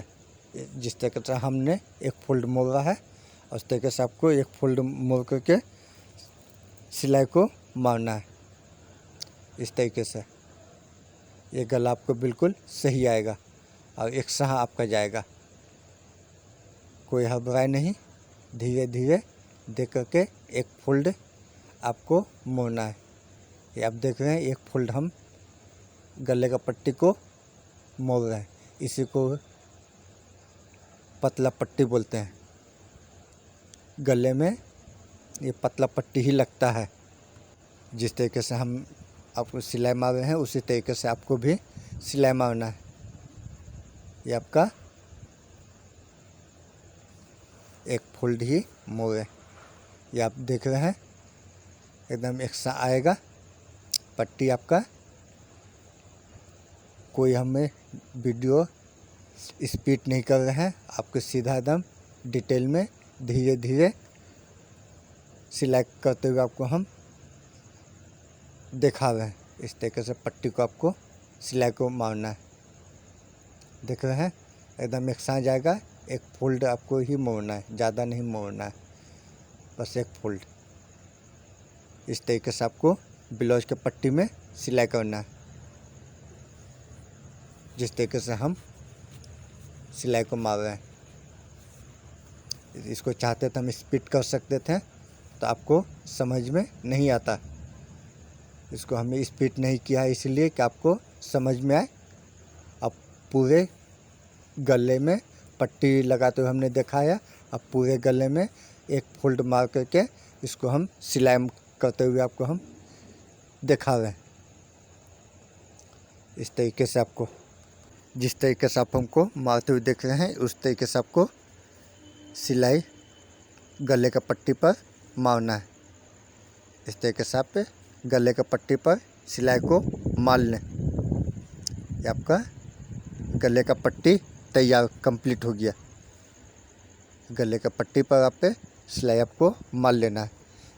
जिस तरीके से हमने एक फोल्ड मोड़ा है उस तरीके से आपको एक फोल्ड मोड़ करके सिलाई को मारना है। इस तरीके से ये गला आपको बिल्कुल सही आएगा और एक साह आपका जाएगा। कोई घबराए नहीं, धीरे धीरे देख करके एक फोल्ड आपको मोड़ना है। ये आप देख रहे हैं एक फोल्ड हम गले का पट्टी को मोड़ रहे हैं। इसी को पतला पट्टी बोलते हैं। गले में ये पतला पट्टी ही लगता है। जिस तरीके से हम आपको सिलाई मार रहे हैं उसी तरीके से आपको भी सिलाई मारना है। ये आपका एक फोल्ड ही मोड़ है। ये आप देख रहे हैं एकदम एक सा आएगा पट्टी आपका। कोई हमें वीडियो स्पीड नहीं कर रहे हैं, आपको सीधा एकदम डिटेल में धीरे धीरे सिलाई करते हुए आपको हम दिखा रहे हैं। इस तरीके से पट्टी को आपको सिलाई को मारना है। देख रहे हैं एकदम एक साँझ जाएगा। एक फोल्ड आपको ही मोड़ना है, ज़्यादा नहीं मोड़ना है, बस एक फोल्ड। इस तरीके से आपको ब्लाउज के पट्टी में सिलाई करना है। जिस तरीके से हम सिलाई को मार रहे हैं, इसको चाहते तो हम स्पीड कर सकते थे, तो आपको समझ में नहीं आता। इसको हमने स्पीड नहीं किया है इसलिए कि आपको समझ में आए। अब पूरे गले में पट्टी लगाते हुए हमने दिखाया। अब पूरे गले में एक फोल्ड मार करके इसको हम सिलाई करते हुए आपको हम दिखा रहे हैं। इस तरीके से आपको, जिस तरीके से आप हमको मारते हुए देख रहे हैं, उस तरीके से आपको सिलाई गले का पट्टी पर मारना है। इस तरीके से आप गले का पट्टी पर सिलाई को मार लें। ये आपका गले का पट्टी तैयार कंप्लीट हो गया। गले का पट्टी पर आप सिलाई आपको मार लेना है।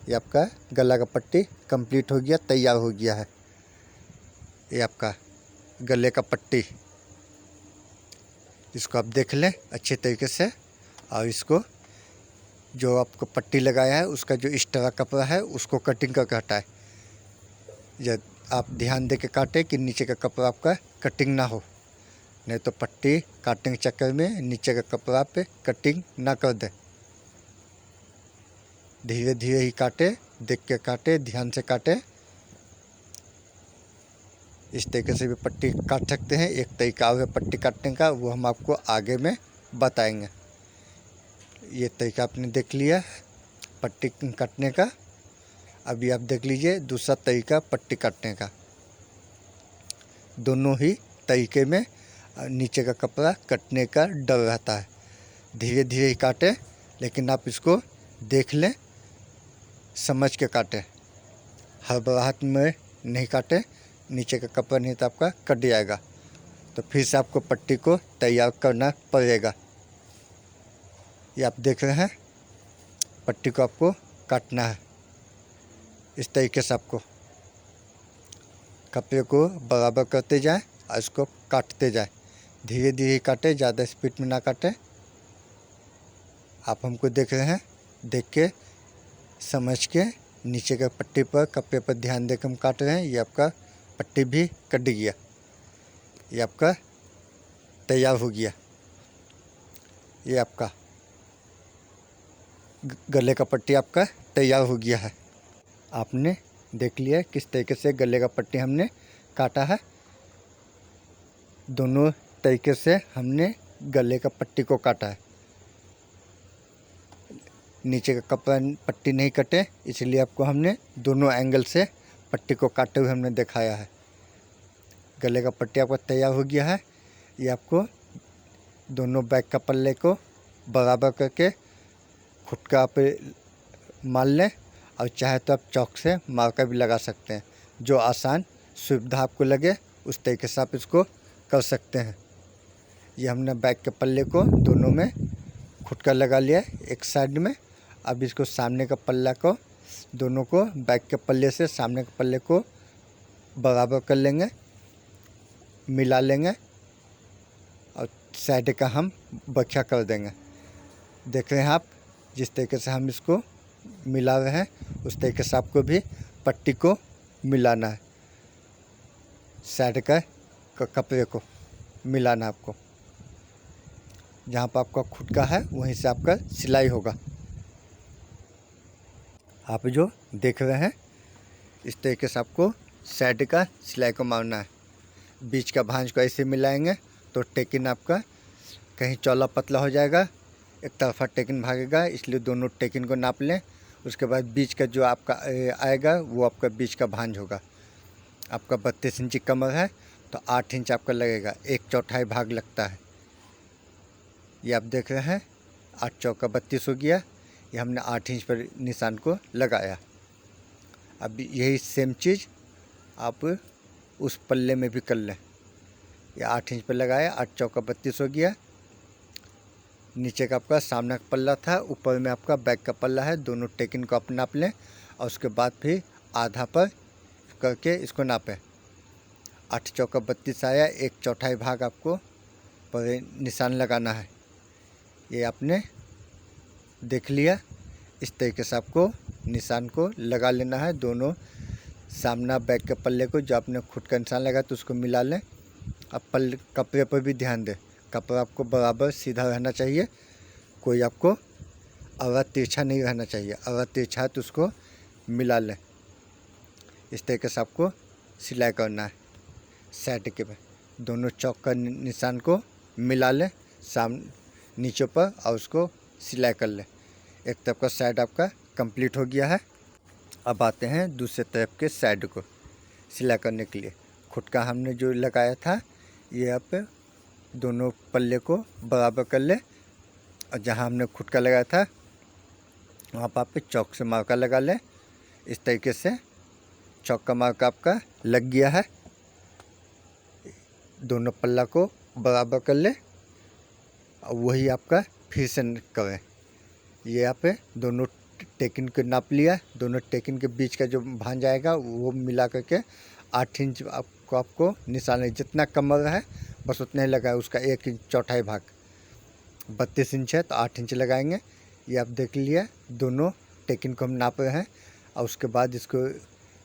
ये आपका गला का पट्टी कंप्लीट हो गया, तैयार हो गया है। ये आपका गले का पट्टी, इसको आप देख लें अच्छे तरीके से। और इसको जो आपको पट्टी लगाया है उसका जो एक्स्ट्रा कपड़ा है उसको कटिंग करके हटाए। जब आप ध्यान दे के काटें कि नीचे का कपड़ा आपका कटिंग ना हो, नहीं तो पट्टी काटने के चक्कर में नीचे का कपड़ा पे कटिंग ना कर दे। धीरे धीरे ही काटे, देख के काटे, ध्यान से काटे। इस तरीके से भी पट्टी काट सकते हैं। एक तरीका और है पट्टी काटने का, वो हम आपको आगे में बताएंगे। ये तरीका आपने देख लिया पट्टी काटने का। अभी आप देख लीजिए दूसरा तरीका पट्टी काटने का। दोनों ही तरीके में नीचे का कपड़ा कटने का डर रहता है। धीरे धीरे ही काटें, लेकिन आप इसको देख लें, समझ के काटें। हड़बड़ाहट में नहीं काटें, नीचे का कपड़ा नहीं तो आपका कट जाएगा, तो फिर से आपको पट्टी को तैयार करना पड़ेगा। ये आप देख रहे हैं पट्टी को आपको काटना है। इस तरीके से आपको कपड़े को बराबर करते जाएं और इसको काटते जाएं। धीरे धीरे काटें, ज़्यादा स्पीड में ना काटें। आप हमको देख रहे हैं, देख के समझ के नीचे का पट्टी पर कपड़े पर ध्यान देकर हम काट रहे हैं। ये आपका पट्टी भी कट गया, ये आपका तैयार हो गया। ये आपका गले का पट्टी आपका तैयार हो गया है। आपने देख लिया किस तरीके से गले का पट्टी हमने काटा है। दोनों तरीके से हमने गले का पट्टी को काटा है। नीचे का कपड़ा पट्टी नहीं कटे, इसलिए आपको हमने दोनों एंगल से पट्टी को काटे हुए हमने दिखाया है। गले का पट्टी आपका तैयार हो गया है। ये आपको दोनों बैक का पल्ले को बराबर करके खुटका पे मार लें, और चाहे तो आप चौक से मार्कर भी लगा सकते हैं। जो आसान सुविधा आपको लगे उस तरीके से आप इसको कर सकते हैं। ये हमने बैक के पल्ले को दोनों में खुटका लगा लिया है एक साइड में। अब इसको सामने का पल्ला को, दोनों को बैक के पल्ले से सामने के पल्ले को बराबर कर लेंगे, मिला लेंगे, और साइड का हम बख्या कर देंगे। देख रहे हैं आप, जिस तरीके से हम इसको मिला रहे हैं उस तरीके से आपको भी पट्टी को मिलाना है। साइड का कपड़े को मिलाना आपको। जहाँ पर आपका खुटका है वहीं से आपका सिलाई होगा। आप जो देख रहे हैं इस तरीके से आपको साइड का सिलाई को मारना है। बीच का भांज को ऐसे मिलाएंगे तो टेकिन आपका कहीं चौला पतला हो जाएगा, एक तरफा टेकिन भागेगा, इसलिए दोनों टेकिन को नाप लें। उसके बाद बीच का जो आपका आएगा वो आपका बीच का भांज होगा। आपका 32 इंची कमर है तो 8 इंच आपका लगेगा, 1/4 भाग लगता है। ये आप देख रहे हैं 8 चौका 32 हो गया। ये हमने 8 इंच पर निशान को लगाया। अब यही सेम चीज़ आप उस पल्ले में भी कर लें। ये 8 इंच पर लगाया, 8 चौका 32 हो गया। नीचे का आपका सामने का पल्ला था, ऊपर में आपका बैक का पल्ला है। दोनों टेकिन को आप नाप लें और उसके बाद फिर आधा पर करके इसको नापें। 8 चौका 32 आया। 1/4 भाग आपको पर निशान लगाना है। ये आपने देख लिया। इस तरीके से आपको निशान को लगा लेना है। दोनों सामना बैक के पल्ले को जो आपने खुद का निशान लगाया तो उसको मिला लें। अब कपड़े पर भी ध्यान दें। कपड़ा आपको बराबर सीधा रहना चाहिए, कोई आपको अगर तिरछा नहीं रहना चाहिए। अगर तिरछा है तो उसको मिला लें। इस तरीके से आपको सिलाई करना है। साइड के पे दोनों चौक का निशान को मिला लें नीचे पर और उसको सिलाई कर लें। एक तरफ का साइड आपका कंप्लीट हो गया है। अब आते हैं दूसरे तरफ के साइड को सिलाई करने के लिए। खुद का हमने जो लगाया था ये आप दोनों पल्ले को बराबर कर ले और जहां हमने खुद का लगाया था वहाँ पर आप चौक से मार्का लगा लें। इस तरीके से चौक का मार्का आपका लग गया है। दोनों पल्ला को बराबर कर ले और वही आपका फिर से करें। ये आप दोनों टेकिन को नाप लिया। दोनों टेकिन के बीच का जो भांज आएगा वो मिला करके 8 इंच आपको निशान है। जितना कमर है बस उतना ही लगाए। उसका 1 इंच 1/4 भाग 32 इंच है तो 8 इंच लगाएंगे। ये आप देख लिया। दोनों टेकिन को हम नाप रहे हैं और उसके बाद इसको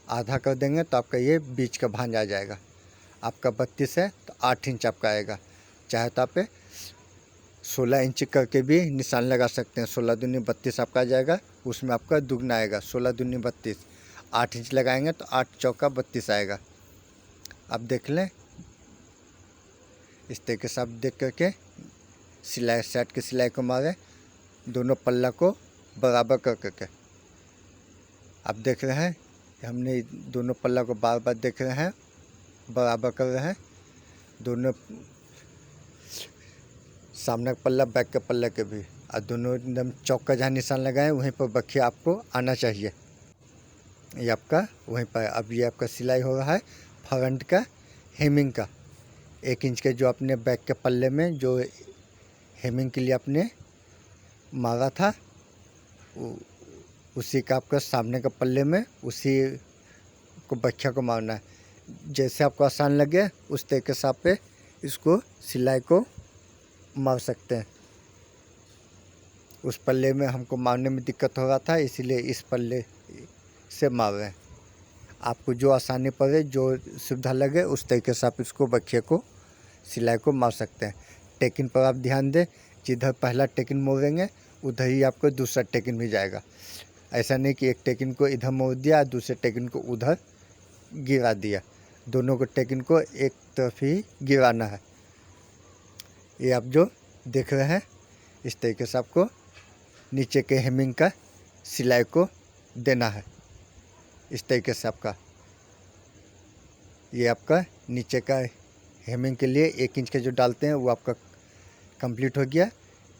आधा कर देंगे तो आपका ये बीच का भांज आ जाएगा। आपका 32 है तो 8 इंच आपका आएगा। चाहे तो आप 16 इंच करके भी निशान लगा सकते हैं। 16 दूनी 32 आपका आ जाएगा। उसमें आपका दुगना आएगा। 16 दूनी 32 8 इंच लगाएंगे तो 8 चौका 32 आएगा। आप देख लें। इस तरीके से आप देख करके सिलाई साइड की सिलाई को मारें। दोनों पल्ला को बराबर कर करके आप देख रहे हैं। हमने दोनों पल्ला को बार बार देख रहे हैं, बराबर कर रहे हैं। दोनों सामने का पल्ला बैक के पल्ले के भी और दोनों एकदम चौक का जहाँ निशान लगाए वहीं पर बखिया आपको आना चाहिए। ये आपका वहीं पर। अब ये आपका सिलाई हो रहा है फ्रंट का हेमिंग का। 1 इंच के जो अपने बैक के पल्ले में जो हेमिंग के लिए आपने मारा था उसी का आपका सामने के पल्ले में उसी को बखिया को मारना है। जैसे आपको आसान लगे उस तरीके से आप इसको सिलाई को मार सकते हैं। उस पल्ले में हमको मारने में दिक्कत हो रहा था इसीलिए इस पल्ले से मार रहे हैं। आपको जो आसानी पड़े, जो सुविधा लगे उस तरीके से आप इसको बखिए को सिलाई को मार सकते हैं। टेकिन पर आप ध्यान दें। जिधर पहला टेकिन मोड़ेंगे उधर ही आपको दूसरा टेकिन भी जाएगा। ऐसा नहीं कि एक टेकिन को इधर मोड़ दिया दूसरे टेकिन को उधर गिरा दिया। दोनों को टेकिन को एक तरफ ही गिराना है। ये आप जो देख रहे हैं इस तरीके से आपको नीचे के हेमिंग का सिलाई को देना है। इस तरीके से आपका ये आपका नीचे का हेमिंग के लिए 1 इंच के जो डालते हैं वो आपका कंप्लीट हो गया।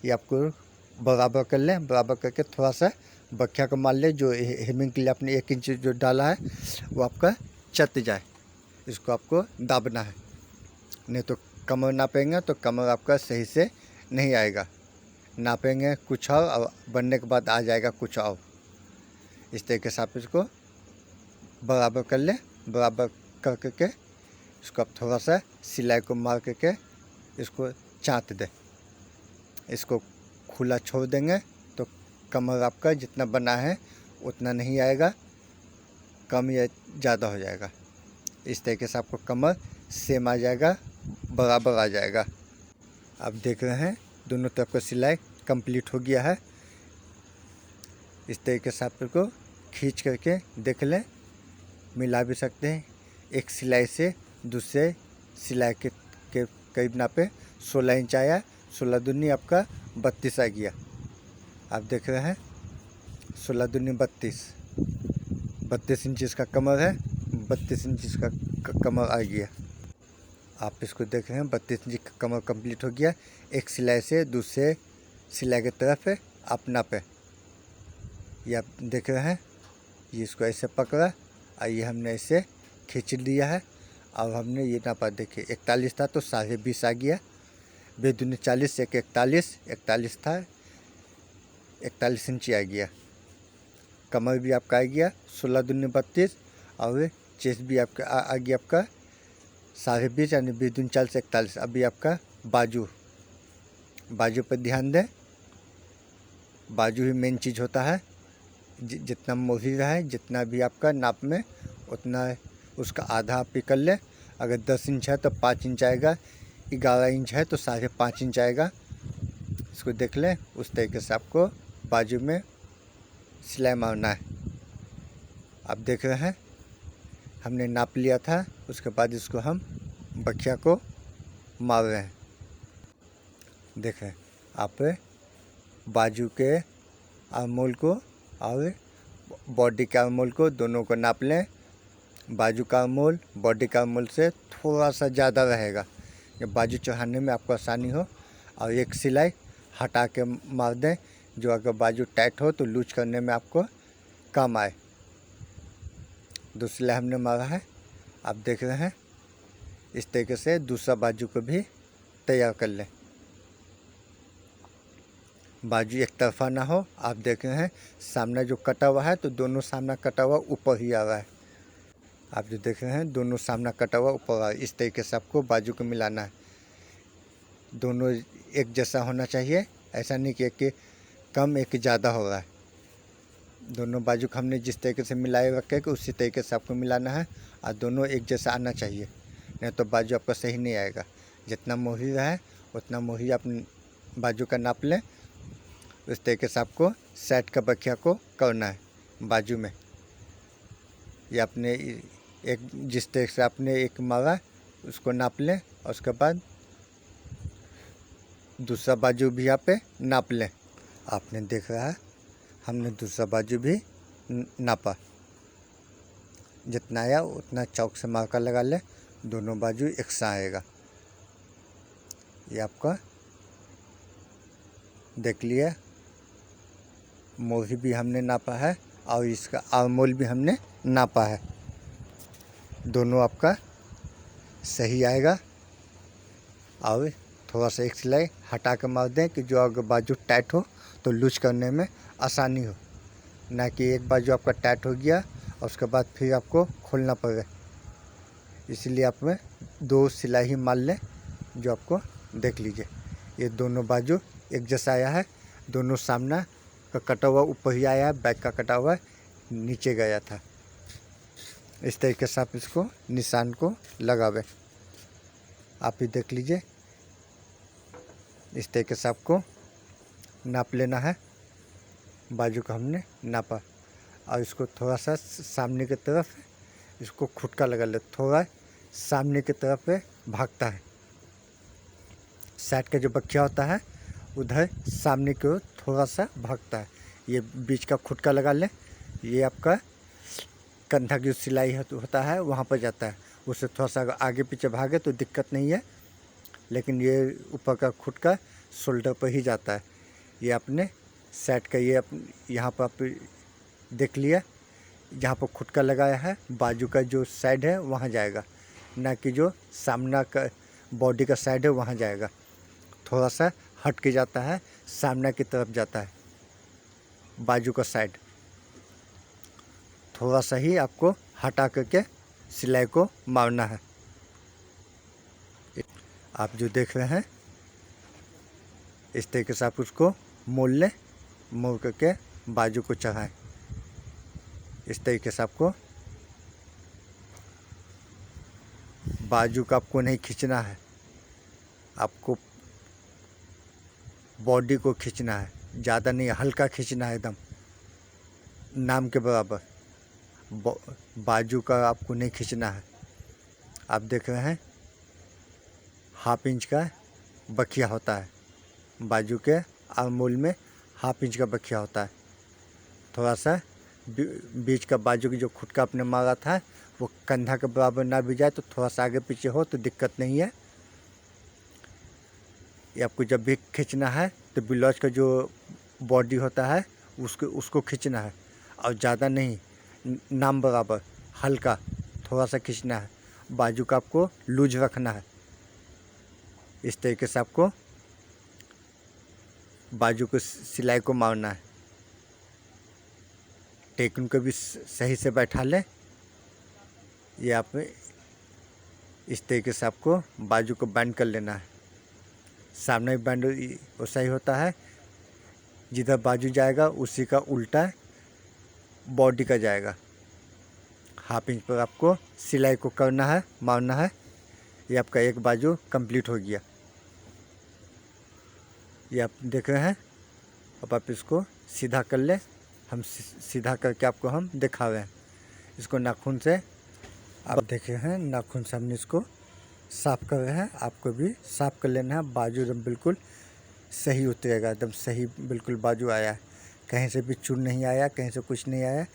ये आपको बराबर कर लें। बराबर करके थोड़ा सा बखिया को मार लें। जो हेमिंग के लिए आपने 1 इंच जो डाला है वो आपका चत जाए। इसको आपको दाबना है, नहीं तो कमर नापेंगे तो कमर आपका सही से नहीं आएगा। नापेंगे कुछ और बनने के बाद आ जाएगा कुछ और। इस तरीके से आप इसको बराबर कर लें। बराबर कर करके इसको आप थोड़ा सा सिलाई को मार करके इसको चाँत दें। इसको खुला छोड़ देंगे तो कमर आपका जितना बना है उतना नहीं आएगा, कम या ज़्यादा हो जाएगा। इस तरीके से आपको कमर सेम आ जाएगा, बराबर आ जाएगा। आप देख रहे हैं दोनों तरफ का सिलाई कंप्लीट हो गया है। इस तरीके से आप इसको खींच करके देख लें। मिला भी सकते हैं। एक सिलाई से दूसरे सिलाई के करीब नापे 16 इंच आया। 16 दूनी आपका 32 आ गया। आप देख रहे हैं 16 दूनी 32 इंच इसका कमर है। 32 इंच इसका कमर आ गया। आप इसको देख रहे हैं 32 इंच का कमर कंप्लीट हो गया। एक सिलाई से दूसरे सिलाई की तरफ आप नापे। ये आप देख रहे हैं। ये इसको ऐसे पकड़ा और ये हमने ऐसे खींच लिया है। अब हमने ये नापा, देखिए 41 था तो 20.5 आ गया। बेदूनी 40, एक 41, 41 था, 41 इंची आ गया। कमर भी आपका आ गया 16 दूनी 32 और चेस्ट भी आपका आ गया आपका 20.5 यानी 20 दूनी 40, 41। अभी आपका बाजू पर ध्यान दें। बाजू ही मेन चीज़ होता है। जितना मोही रहा है, जितना भी आपका नाप में उतना उसका आधा आप ही कर लें। अगर 10 इंच है तो 5 इंच आएगा, 11 इंच है तो 5.5 इंच आएगा। इसको देख लें। उस तरीके से आपको बाजू में सिलाई मारना है। आप देख रहे हैं हमने नाप लिया था, उसके बाद इसको हम बखिया को मार रहे हैं। देखें आप बाजू के आर्मोल को और बॉडी के आर्मोल को दोनों को नाप लें। बाजू का आर्मोल बॉडी का आर्मोल से थोड़ा सा ज़्यादा रहेगा, ये बाजू चढ़ाने में आपको आसानी हो। और एक सिलाई हटा के मार दें, जो अगर बाजू टाइट हो तो लूज करने में आपको काम आए। दूसरी सिलाई हमने मारा है, आप देख रहे हैं। इस तरीके से दूसरा बाजू को भी तैयार कर लें। बाजू एक तरफा ना हो। आप देख रहे हैं सामने जो कटा हुआ है तो दोनों सामना कटा हुआ ऊपर ही आ रहा है। आप जो देख रहे हैं दोनों सामना कटा हुआ ऊपर आ रहा है। इस तरीके से आपको बाजू को मिलाना है। दोनों एक जैसा होना चाहिए, ऐसा नहीं कि एक कम एक ज़्यादा हो रहा है। दोनों बाजू को हमने जिस तरीके से मिलाए रखे कि उसी तरीके से आपको मिलाना है और दोनों एक जैसा आना चाहिए, नहीं तो बाजू आपका सही नहीं आएगा। जितना मोही रहा है उतना मोही आप बाजू का नाप लें। उस तरीके से आपको साइड का बखिया को करना है बाजू में। ये आपने एक जिस तरीके से आपने एक मारा उसको नाप लें और उसके बाद दूसरा बाजू भी यहाँ पे नाप लें। आपने देख रहा है हमने दूसरा बाजू भी नापा। जितना आया उतना चौक से मार्का लगा लें, दोनों बाजू एक सा आएगा। ये आपका देख लिया। मोही भी हमने नापा है और इसका आर्मोल भी हमने नापा है। दोनों आपका सही आएगा। और थोड़ा सा एक सिलाई हटा कर मार दें कि जो अगर बाजू टाइट हो तो लूज करने में आसानी हो, ना कि एक बाजू आपका टाइट हो गया और उसके बाद फिर आपको खोलना पड़े। इसलिए आप में 2 सिलाई ही मार लें। जो आपको देख लीजिए ये दोनों बाजू एक जैसा आया है। दोनों सामना का कटा हुआ ऊपर ही आया है, बैक का कटा हुआ नीचे गया था। इस तरीके से आप इसको निशान को लगावे। आप ही देख लीजिए। इस तरीके से आपको नाप लेना है। बाजू का हमने नापा और इसको थोड़ा सा सामने की तरफ इसको खुटका लगा ले। थोड़ा सामने की तरफ भागता है। साइड का जो बखिया होता है उधर सामने की ओर थोड़ा सा भागता है। ये बीच का खुटका लगा लें। ये आपका कंधा की सिलाई होता है वहाँ पर जाता है। उससे थोड़ा सा आगे पीछे भागे तो दिक्कत नहीं है, लेकिन ये ऊपर का खुटका शोल्डर पर ही जाता है। ये आपने साइड का ये यहाँ पर आप देख लिया, जहाँ पर खुटका लगाया है बाजू का जो साइड है वहाँ जाएगा, ना कि जो सामना का बॉडी का साइड है वहाँ जाएगा। थोड़ा सा हट के जाता है, सामने की तरफ जाता है बाजू का साइड। थोड़ा सा ही आपको हटा करके सिलाई को मारना है। आप जो देख रहे हैं इस तरीके से आप उसको मोड़ लें। मोड़ करके बाजू को चढ़ाएं। इस तरीके से आपको बाजू का आपको नहीं खींचना है, आपको बॉडी को खींचना है। ज़्यादा नहीं, हल्का खींचना है, एकदम नाम के बराबर। बाजू का आपको नहीं खींचना है। आप देख रहे हैं 1/2 इंच का बखिया होता है। बाजू के आर्मोल में 1/2 इंच का बखिया होता है। थोड़ा सा बीच का बाजू की जो खुटका आपने मारा था वो कंधा के बराबर ना भी जाए तो थोड़ा सा आगे पीछे हो तो दिक्कत नहीं है। ये आपको जब भी खींचना है तो ब्लाउज का जो बॉडी होता है उसको खींचना है और ज़्यादा नहीं, नाम बराबर हल्का थोड़ा सा खींचना है। बाजू का आपको लूज रखना है। इस तरीके से आपको बाजू को सिलाई को मारना है। टेकन को भी सही से बैठा ले। ये आप इस तरीके से आपको बाजू को बैंड कर लेना है। सामने बैंड वैसा ही होता है, जिधर बाजू जाएगा उसी का उल्टा बॉडी का जाएगा। हाफ इंच पर आपको सिलाई को करना है, मारना है। ये आपका एक बाजू कंप्लीट हो गया। ये आप देख रहे हैं। अब आप इसको सीधा कर ले। हम सीधा करके आपको हम दिखा रहे हैं। इसको नाखून से आप देख रहे हैं, नाखून से हमने इसको साफ़ कर रहे हैं। आपको भी साफ़ कर लेना है। बाजू एकदम बिल्कुल सही उतरेगा, एकदम सही बिल्कुल बाजू आया है। कहीं से भी चून नहीं आया, कहीं से कुछ नहीं आया।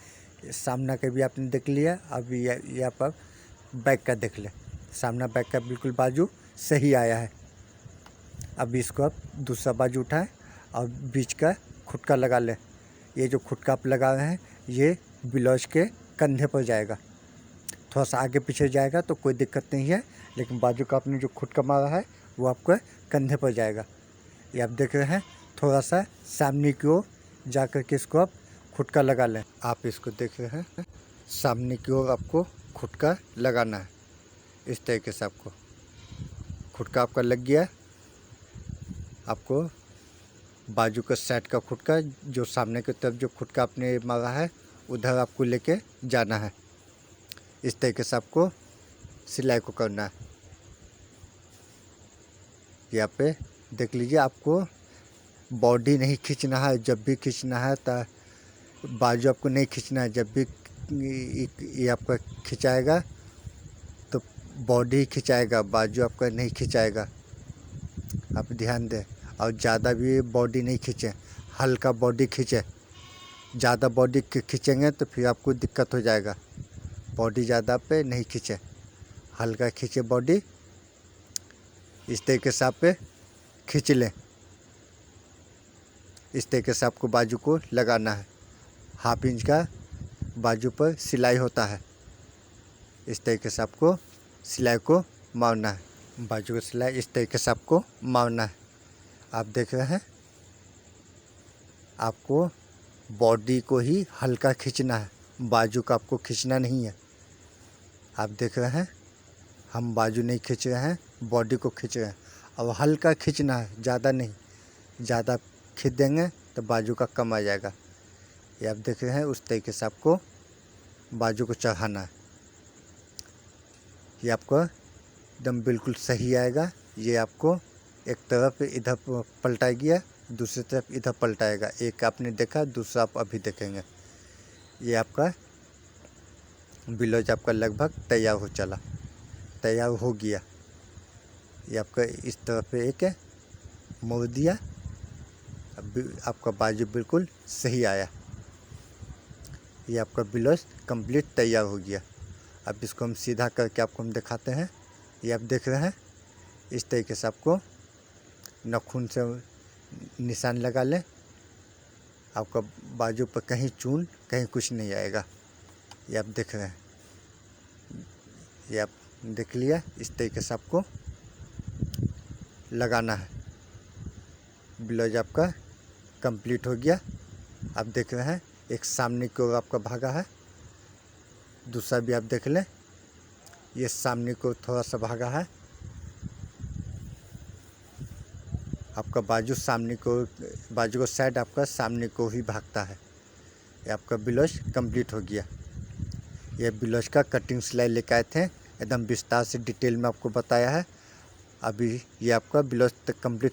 सामना का भी आपने देख लिया। अब ये आप बैक का देख ले। सामना बैक का बिल्कुल बाजू सही आया है। अब इसको आप दूसरा बाजू उठाएं और बीच का खुटका लगा ले। ये जो खुटका आप लगा रहे हैं ये ब्लाउज के कंधे पर जाएगा। थोड़ा सा आगे पीछे जाएगा तो कोई दिक्कत नहीं है, लेकिन बाजू का आपने जो खुटका मारा है वो आपके कंधे पर जाएगा। ये आप देख रहे हैं। थोड़ा सा सामने की ओर जा कर के इसको आप खुटका लगा लें। आप इसको देख रहे हैं, सामने की ओर आपको खुटका लगाना है। इस तरीके से आपको खुटका आपका लग गया। आपको बाजू का साइड का खुटका, जो सामने की तरफ जो खुटका आपने मारा है उधर आपको लेके जाना है। इस तरीके से आपको सिलाई को करना है। यहाँ पे देख लीजिए, आपको बॉडी नहीं खींचना है। जब भी खींचना है तो बाजू आपको नहीं खींचना है। जब भी ये आपका खिंचाएगा तो बॉडी खिंचाएगा, बाजू आपका नहीं खिंचाएगा। आप ध्यान दें। और ज़्यादा भी बॉडी नहीं खींचे, हल्का बॉडी खींचे। ज़्यादा बॉडी खींचेंगे तो फिर आपको दिक्कत हो जाएगा। बॉडी ज़्यादा पे नहीं खींचे, हल्का खींचे बॉडी। इस तरीके से आप खींच लें। इस तरीके से आपको बाजू को लगाना है। हाफ इंच का बाजू पर सिलाई होता है। इस तरीके से आपको सिलाई को मारना है। बाजू का सिलाई इस तरीके से आपको मारना है। आप देख रहे हैं, आपको बॉडी को ही हल्का खींचना है, बाजू का आपको खींचना नहीं है। आप देख रहे हैं, हम बाजू नहीं खींच रहे हैं, बॉडी को खींच रहे हैं। अब हल्का खींचना है, ज़्यादा नहीं। ज़्यादा खींच देंगे तो बाजू का कम आ जाएगा। ये आप देख रहे हैं, उस तरीके से आपको बाजू को चढ़ाना है। ये आपको एकदम बिल्कुल सही आएगा। ये आपको एक तरफ इधर पलटाएगी, दूसरी तरफ इधर पलटाएगा। एक आपने देखा, दूसरा आप अभी देखेंगे। ये आपका ब्लाउज आपका लगभग तैयार हो गया। ये आपका इस तरफ एक मोड़ दिया। अब आपका बाजू बिल्कुल सही आया। ये आपका ब्लाउज कंप्लीट तैयार हो गया। अब इसको हम सीधा करके आपको हम दिखाते हैं। ये आप देख रहे हैं, इस तरीके से आपको नाखून से निशान लगा लें। आपका बाजू पर कहीं चून, कहीं कुछ नहीं आएगा। ये आप देख रहे हैं। ये आप देख लिया। इस तरीके से आपको लगाना है। ब्लाउज आपका कंप्लीट हो गया। आप देख रहे हैं, एक सामने की ओर आपका भागा है, दूसरा भी आप देख लें। ये सामने को थोड़ा सा भागा है। आपका बाजू बाजू का साइड आपका सामने को ही भागता है। ये आपका ब्लाउज कंप्लीट हो गया। ये ब्लाउज का कटिंग सिलाई लेकर आए थे, एकदम विस्तार से डिटेल में आपको बताया है। अभी ये आपका ब्लाउज तक कंप्लीट